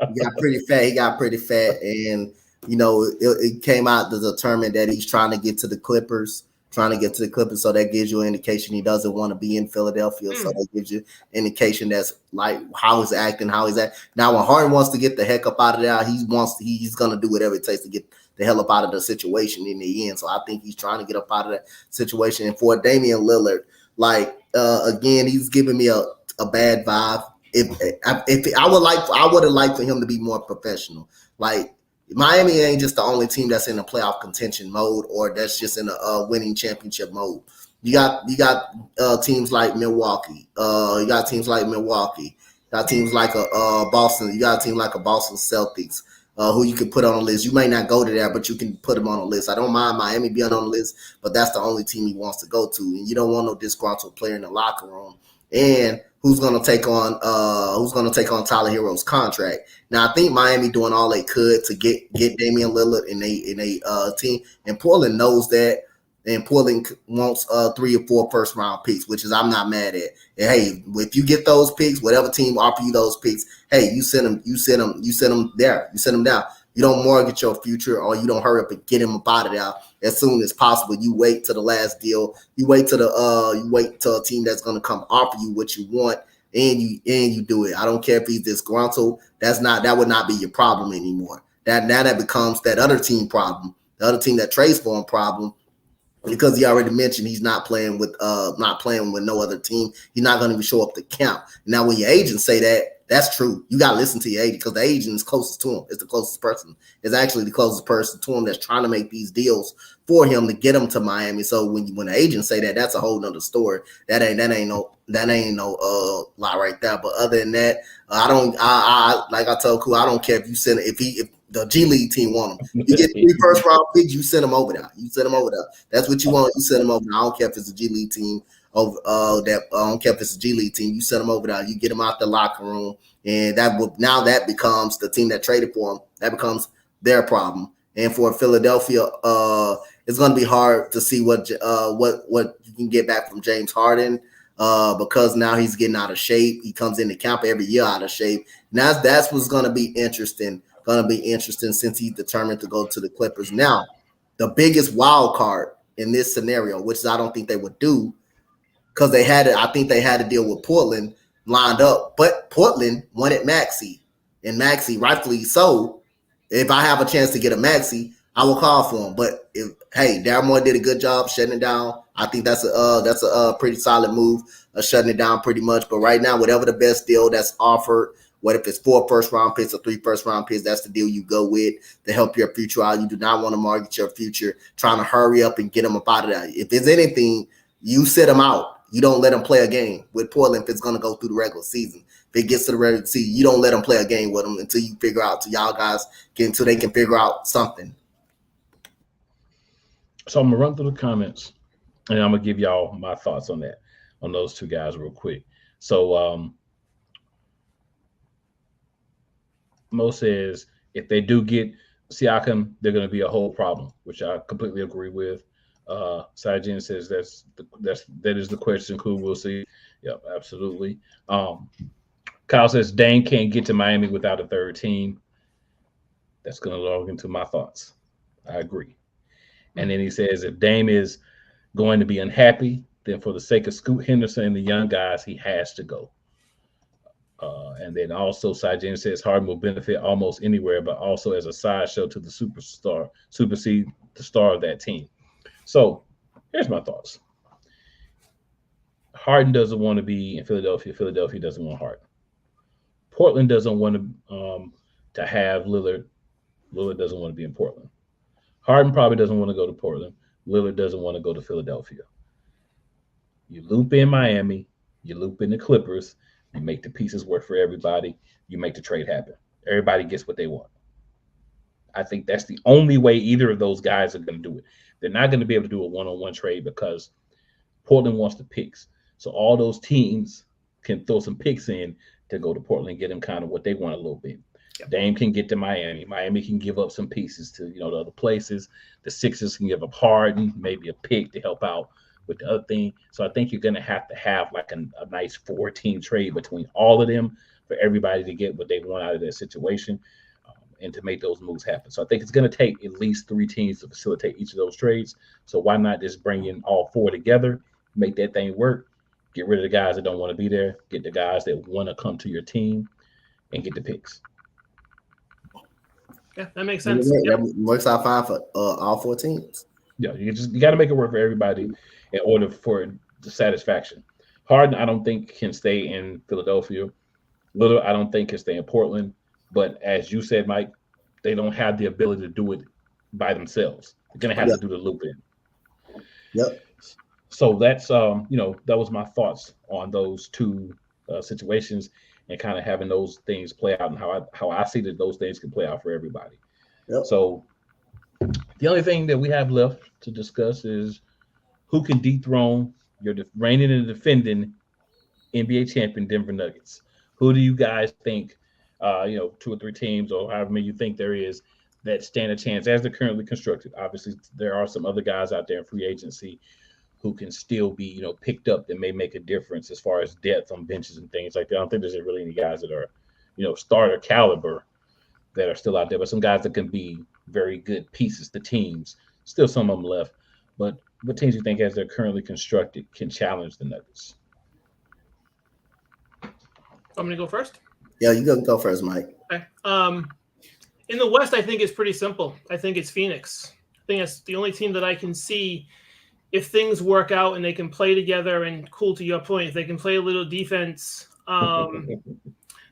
he got pretty fat. And, it came out to determine that he's trying to get to the Clippers. So that gives you an indication he doesn't want to be in Philadelphia. So that gives you indication that's like how he's acting, Now, when Harden wants to get the heck up out of there, he's going to do whatever it takes to get the hell up out of the situation in the end. So I think he's trying to get up out of that situation. And for Damian Lillard, again, he's giving me a bad vibe. I would have liked for him to be more professional. Like, Miami ain't just the only team that's in a playoff contention mode or that's just in a winning championship mode. You got teams like Milwaukee. You got teams like Boston. You got a team like a Boston Celtics. Who you can put on a list. You may not go to there, but you can put them on a list. I don't mind Miami being on the list, but that's the only team he wants to go to. And you don't want no disgruntled player in the locker room. And who's going to take on Tyler Hero's contract? Now, I think Miami doing all they could to get Damian Lillard in a team, and Portland knows that. And Portland wants 3 or 4 first round picks, which is I'm not mad at. And hey, if you get those picks, whatever team offer you those picks, hey, you send them there, you send them down. You don't mortgage your future, or you don't hurry up and get him up out of there as soon as possible. You wait till the last deal. You wait till a team that's going to come offer you what you want, and you do it. I don't care if he's disgruntled. That would not be your problem anymore. That becomes that other team problem, the other team that trades for him problem. Because he already mentioned he's not playing with no other team. He's not going to even show up to camp. Now, when your agents say that, that's true. You got to listen to your agent because the agent is closest to him. It's the closest person. It's actually the closest person to him that's trying to make these deals for him to get him to Miami. So when the agents say that, that's a whole nother story. That ain't no lie right there. But other than that, I like I told Koo, I don't care if you send if the G League team want him. You get 3 first round picks, you send them over there. That's what you want. You send them over there. I don't care if it's a G League team over that I don't care if it's a G League team. You send them over there, you get them out the locker room, and that becomes the team that traded for them. That becomes their problem. And for Philadelphia, it's going to be hard to see what you can get back from James Harden because now he's getting out of shape. He comes into camp every year out of shape. Now that's what's going to be interesting. Since he's determined to go to the Clippers. Now, the biggest wild card in this scenario, which I don't think they would do, because I think they had to deal with Portland lined up, but Portland wanted Maxey, and Maxey, rightfully so. If I have a chance to get a Maxey, I will call for him. But Daryl Morey did a good job shutting it down. I think that's a pretty solid move, shutting it down pretty much. But right now, whatever the best deal that's offered, what if it's 4 first-round picks or 3 first-round picks, that's the deal you go with to help your future out. You do not want to mortgage your future, trying to hurry up and get them up out of that. If there's anything, you sit them out. You don't let them play a game with Portland if it's going to go through the regular season. If it gets to the regular season, you don't let them play a game with them until you figure out, until they can figure out something. So I'm going to run through the comments, and I'm going to give y'all my thoughts on those 2 guys real quick. So Mo says if they do get Siakam, they're going to be a whole problem, which I completely agree with. Sajin says that is the question. Cool, we'll see. Yep, absolutely. Kyle says Dame can't get to Miami without a third team. That's going to log into my thoughts. I agree. And then he says if Dame is going to be unhappy, then for the sake of Scoot Henderson and the young guys, he has to go. And then also Sajin says Harden will benefit almost anywhere, but also as a sideshow to the supersede the star of that team. So here's my thoughts. Harden doesn't want to be in Philadelphia. Philadelphia doesn't want Harden. Portland doesn't want to have Lillard. Lillard doesn't want to be in Portland. Harden probably doesn't want to go to Portland. Lillard doesn't want to go to Philadelphia. You loop in Miami. You loop in the Clippers. You make the pieces work for everybody. You make the trade happen. Everybody gets what they want. I think that's the only way either of those guys are going to do it. They're not going to be able to do a one-on-one trade because Portland wants the picks. So all those teams can throw some picks in to go to Portland and get them kind of what they want a little bit. Yep. Dame can get to Miami. Miami can give up some pieces to the other places. The Sixers can give up Harden, maybe a pick to help out with the other thing. So I think you're going to have like a nice 4-team trade between all of them for everybody to get what they want out of their situation and to make those moves happen. So I think it's going to take at least 3 teams to facilitate each of those trades. So why not just bring in all 4 together, make that thing work, get rid of the guys that don't want to be there, get the guys that want to come to your team, and get the picks. Yeah, that makes sense. That works out fine for all 4 teams. Yeah, you got to make it work for everybody in order for the satisfaction. Harden, I don't think can stay in Philadelphia. Lillard, I don't think can stay in Portland. But as you said, Mike, they don't have the ability to do it by themselves. They're going to have to do the loop in. Yep. So that's that was my thoughts on those 2 situations and kind of having those things play out and how I see that those things can play out for everybody. Yep. So the only thing that we have left to discuss is who can dethrone your reigning and defending NBA champion Denver Nuggets. Who do you guys think, 2 or 3 teams or however many you think there is that stand a chance as they're currently constructed? Obviously, there are some other guys out there in free agency who can still be, picked up that may make a difference as far as depth on benches and things like that. I don't think there's really any guys that are, starter caliber that are still out there, but some guys that can be very good pieces to teams. Still some of them left. But what teams do you think, as they're currently constructed, can challenge the Nuggets? I'm going to go first? Yeah, you go first, Mike. Okay. In the West, I think it's pretty simple. I think it's Phoenix. I think it's the only team that I can see if things work out and they can play together and cool to your point, if they can play a little defense.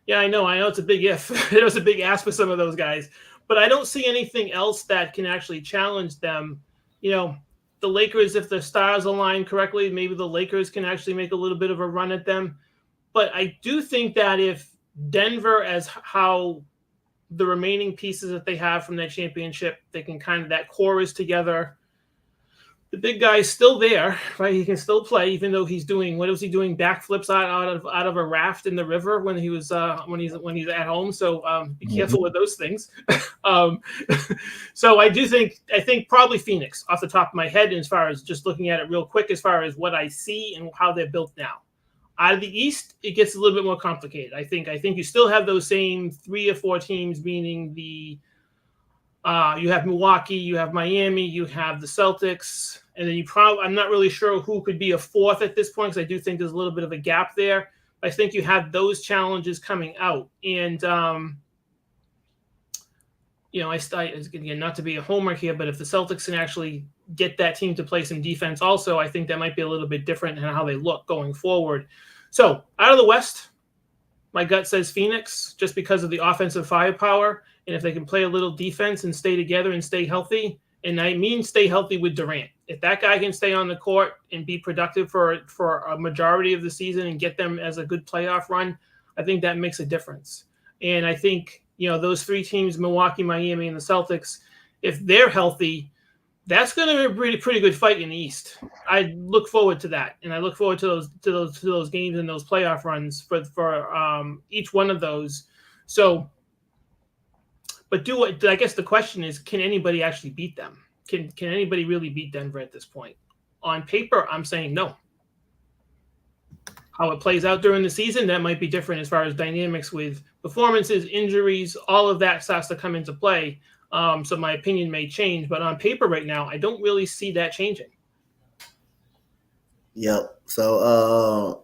Yeah, I know it's a big if. It was a big ask for some of those guys. But I don't see anything else that can actually challenge them. The Lakers, if the stars align correctly, maybe the Lakers can actually make a little bit of a run at them. But I do think that if Denver, as how the remaining pieces that they have from that championship, they can that core is together. The big guy's still there, right? He can still play, even though he's doing what was he doing? Backflips out of a raft in the river when he was when he's at home. So be careful with those things. So I think probably Phoenix off the top of my head, as far as just looking at it real quick, as far as what I see and how they're built now. Out of the East, it gets a little bit more complicated. I think you still have those same 3 or 4 teams, meaning the you have Milwaukee, you have Miami, you have the Celtics, and then I'm not really sure who could be a fourth at this point, because I do think there's a little bit of a gap there. I think you have those challenges coming out. And, again, not to be a homer here, but if the Celtics can actually get that team to play some defense also, I think that might be a little bit different in how they look going forward. So out of the West, my gut says Phoenix, just because of the offensive firepower. And if they can play a little defense and stay together and stay healthy, and I mean stay healthy with Durant. If that guy can stay on the court and be productive for a majority of the season and get them as a good playoff run, I think that makes a difference. And I think, those 3 teams, Milwaukee, Miami, and the Celtics, if they're healthy, that's going to be a pretty good fight in the East. I look forward to that, and I look forward to those games and those playoff runs for each one of those. So, but I guess the question is, can anybody actually beat them? Can anybody really beat Denver at this point? On paper, I'm saying no. How it plays out during the season, that might be different as far as dynamics with performances, injuries, all of that starts to come into play. So my opinion may change, but on paper right now, I don't really see that changing. Yep. So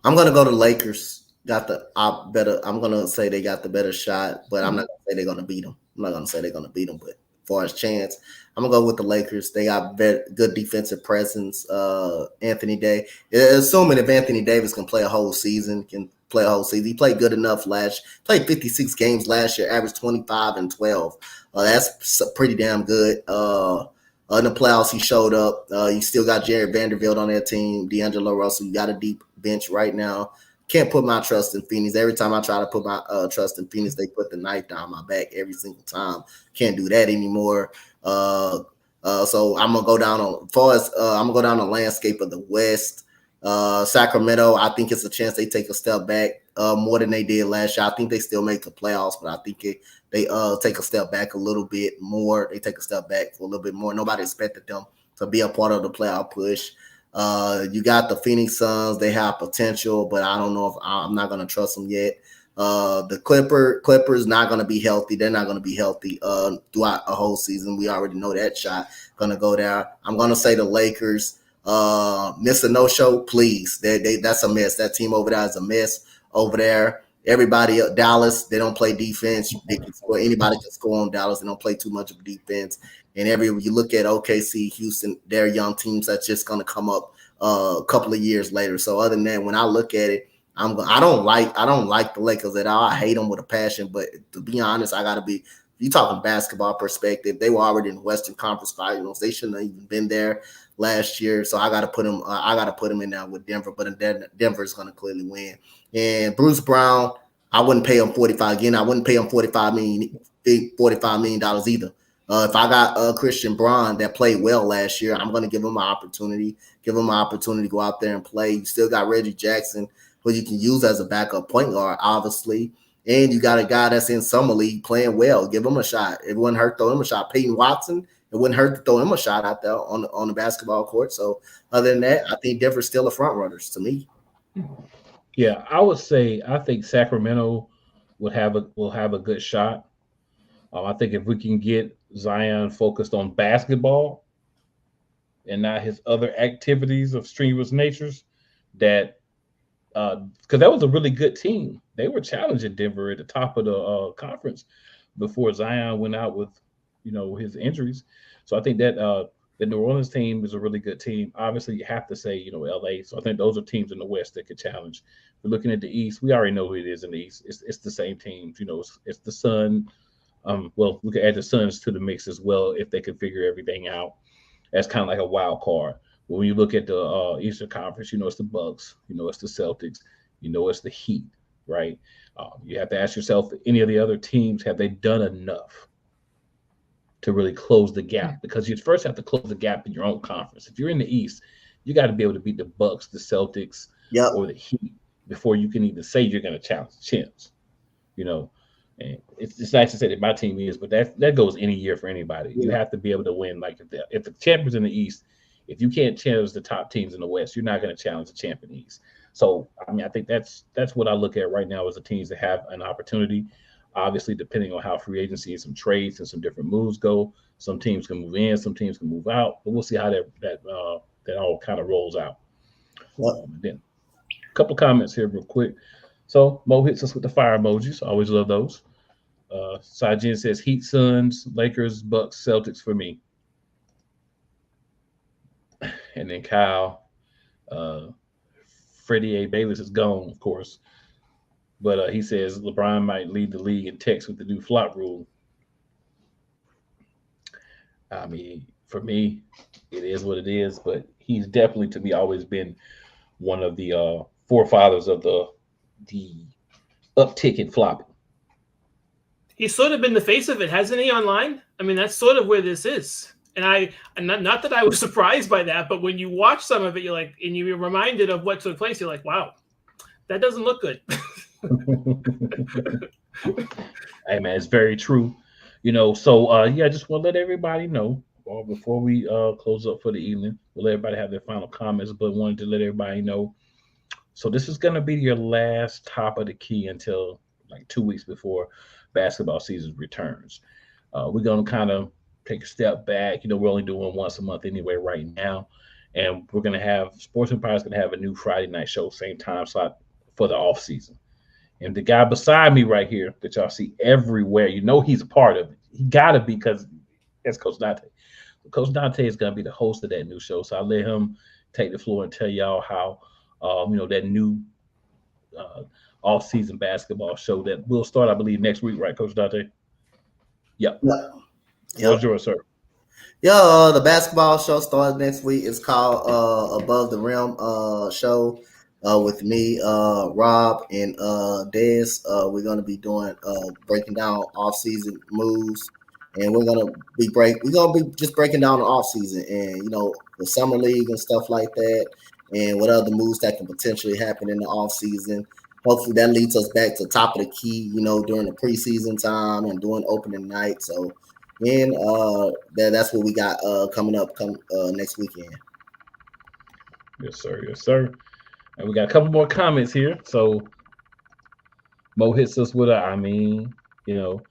I'm gonna go to Lakers. I'm gonna say they got the better shot, but I'm not gonna say they're gonna beat them. I'm not gonna say they're gonna beat them, but as far as chance, I'm gonna go with the Lakers. They got good defensive presence. Anthony Davis. Assuming if Anthony Davis can play a whole season, he played good enough played 56 games last year, averaged 25 and 12. That's pretty damn good. In the playoffs, he showed up. You still got Jared Vanderbilt on that team, D'Angelo Russell. You got a deep bench right now. Can't put my trust in Phoenix. Every time I try to put my trust in Phoenix, they put the knife down my back every single time. Can't do that anymore. So I'm gonna go down the landscape of the West. Sacramento, I think it's a chance they take a step back more than they did last year. I think they still make the playoffs, but I think they take a step back a little bit more. They take a step back for a little bit more. Nobody expected them to be a part of the playoff push. You got the Phoenix Suns. They have potential, but I don't know if I'm not going to trust them yet. The Clippers not going to be healthy. They're not going to be healthy throughout a whole season. We already know that shot going to go there. I'm going to say the Lakers. Miss a no-show, please. That's a mess. That team over there is a mess over there. Everybody at Dallas, they don't play defense. They can score. Anybody can score on Dallas. They don't play too much of defense. And you look at OKC, Houston, they're young teams that's just going to come up a couple of years later. So other than that, when I look at it, I don't like the Lakers at all. I hate them with a passion. But to be honest, I got to be. You talking basketball perspective? They were already in the Western Conference Finals. They shouldn't have even been there last year. So I got to put them. I got to put them in now with Denver. But Denver is going to clearly win. And Bruce Brown, I wouldn't pay him 45 again. I wouldn't pay him $45 million either. If I got Christian Braun that played well last year, I'm going to give him an opportunity. Give him an opportunity to go out there and play. You still got Reggie Jackson, who you can use as a backup point guard, obviously. And you got a guy that's in summer league playing well. Give him a shot. It wouldn't hurt to throw him a shot. Peyton Watson, it wouldn't hurt to throw him a shot out there on the basketball court. So other than that, I think Denver's still a front runners to me. Yeah, I would say I think Sacramento will have a good shot. I think if we can get Zion focused on basketball and not his other activities of strenuous natures, that because that was a really good team. They were challenging Denver at the top of the conference before Zion went out with, his injuries. So I think that the New Orleans team is a really good team. Obviously, you have to say, LA. So I think those are teams in the West that could challenge. We're looking at the East. We already know who it is in the East. It's the same teams. It's the Sun. Well, we could add the Suns to the mix as well if they could figure everything out. That's kind of like a wild card. But when you look at the Eastern Conference, it's the Bucks. It's the Celtics. It's the Heat, right? You have to ask yourself, any of the other teams, have they done enough to really close the gap, because you first have to close the gap in your own conference. If you're in the East, you got to be able to beat the Bucks, the Celtics, or the Heat before you can even say you're going to challenge the champs. And it's nice to say that my team is, but that goes any year for anybody. You have to be able to win. Like if the champions in the East, if you can't challenge the top teams in the West, you're not going to challenge the champion East. So I think that's what I look at right now as the teams that have an opportunity. Obviously, depending on how free agency and some trades and some different moves go, some teams can move in, some teams can move out, but we'll see how that all kind of rolls out. Then a couple comments here real quick. So Mo hits us with the fire emojis. Always love those. Sajin says Heat, Suns, Lakers, Bucks, Celtics for me. And then Kyle, Freddie A. Bayless is gone, of course. But he says LeBron might lead the league in text with the new flop rule. I mean, for me, it is what it is. But he's definitely, to me, always been one of the forefathers of the uptick in flopping. He's sort of been the face of it, hasn't he, online? I mean, that's sort of where this is. And not that I was surprised by that, but when you watch some of it, you're like, and you're reminded of what took place, you're like, wow, that doesn't look good. Hey man, it's very true. So I just want to let everybody know before we close up for the evening. We'll let everybody have their final comments, but wanted to let everybody know. So this is gonna be your last top of the key until like 2 weeks before basketball season returns. We're gonna kind of take a step back. We're only doing once a month anyway right now, and we're gonna have Sports Empire is gonna have a new Friday night show, same time slot for the off season. And the guy beside me right here that y'all see everywhere, he's a part of it. He gotta be, because that's Coach Dante. Coach Dante is gonna be the host of that new show, so I'll let him take the floor and tell y'all how that new off-season basketball show that will start, I believe, next week, right, Coach Dante? Yep. What's yours, sir? Yeah, the basketball show starts next week. It's called Above the Rim show with me, Rob, and Dez. We're gonna be doing breaking down off-season moves, and we're gonna be just breaking down the off-season and the summer league and stuff like that, and what other moves that can potentially happen in the off-season. Hopefully that leads us back to top of the key, during the preseason time and doing opening night. So, and that's what we got coming up next weekend. Yes, sir. Yes, sir. And we got a couple more comments here. So Mo hits us with Mo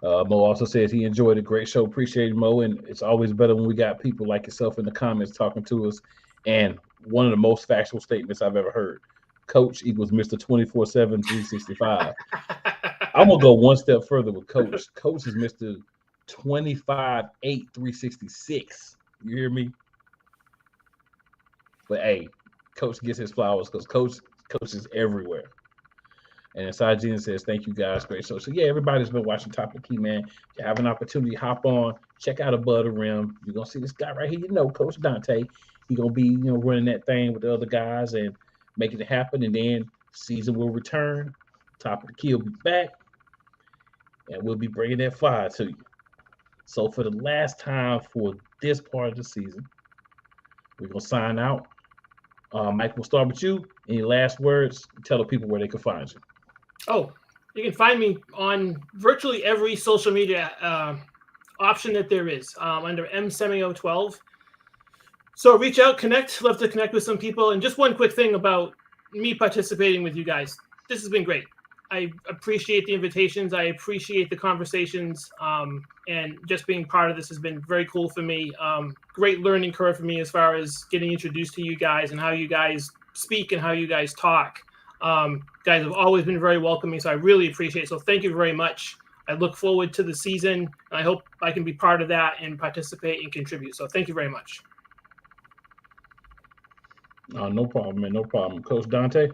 also says he enjoyed a great show. Appreciate it, Mo. And it's always better when we got people like yourself in the comments talking to us. And one of the most factual statements I've ever heard: Coach equals Mr. 24/7, 365. I'm going to go one step further with Coach. Coach is Mr. 25/8, 366. You hear me? But hey, Coach gets his flowers because Coach is everywhere. And Sajin says, thank you guys, great show. So yeah, everybody's been watching Top of the Key, man. If you have an opportunity, hop on, check out Above the Rim. You're gonna see this guy right here, Coach Dante. He's gonna be, running that thing with the other guys and making it happen. And then season will return. Top of the Key will be back, and we'll be bringing that fire to you. So for the last time for this part of the season, we're gonna sign out. Mike, we'll start with you. Any last words? Tell the people where they can find you. Oh, you can find me on virtually every social media option that there is under M7012. So reach out, connect. Love to connect with some people. And just one quick thing about me participating with you guys. This has been great. I appreciate the invitations. I appreciate the conversations. And just being part of this has been very cool for me. Great learning curve for me as far as getting introduced to you guys and how you guys speak and how you guys talk. Guys have always been very welcoming, so I really appreciate it. So thank you very much. I look forward to the season, and I hope I can be part of that and participate and contribute. So thank you very much. No problem, man. No problem. Coach Dante?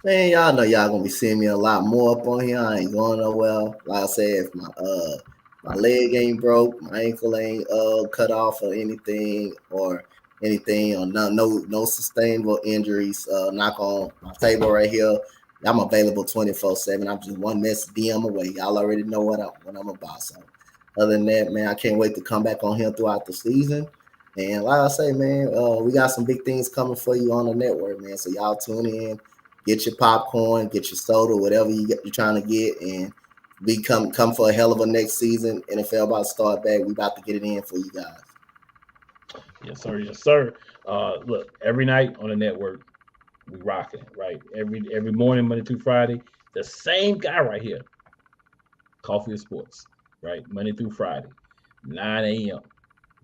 Man, y'all know y'all gonna be seeing me a lot more up on here. I ain't going nowhere. Like I said, if my leg ain't broke, my ankle ain't cut off or anything, or no sustainable injuries. Knock on my table right here. I'm available 24/7. I'm just one message DM away. Y'all already know what I'm about. So Other than that, man, I can't wait to come back on here throughout the season. And like I say, man, we got some big things coming for you on the network, man. So y'all tune in, get your popcorn, get your soda, whatever you're trying to get, and we come for a hell of a next season. NFL about to start back. We about to get it in for you guys. Yes, sir. Yes, sir. Look, every night on the network, we rocking, right? Every morning, Monday through Friday, the same guy right here. Coffee and Sports, right? Monday through Friday, 9 a.m.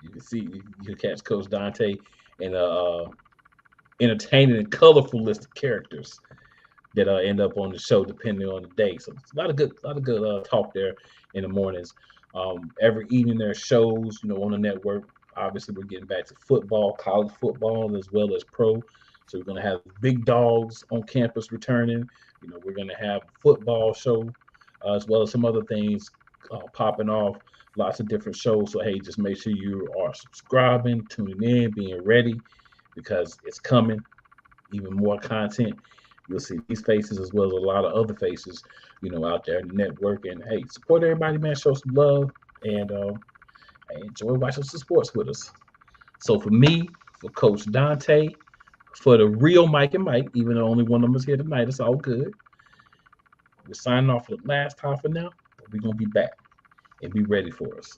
You can see, you can catch Coach Dante and entertaining and colorful list of characters that end up on the show depending on the day. So it's a lot of good talk there in the mornings. Every evening there are shows, on the network. Obviously, we're getting back to football, college football, as well as pro. So we're going to have big dogs on campus returning. We're going to have a football show as well as some other things popping off. Lots of different shows. So, hey, just make sure you are subscribing, tuning in, being ready, because it's coming. Even more content. You'll see these faces as well as a lot of other faces, out there in the network. And, hey, support everybody, man. Show some love. And enjoy watching some sports with us. So for me, for Coach Dante, for the real Mike and Mike, even though only one of us here tonight, it's all good. We're signing off for the last time for now, but we're going to be back and be ready for us.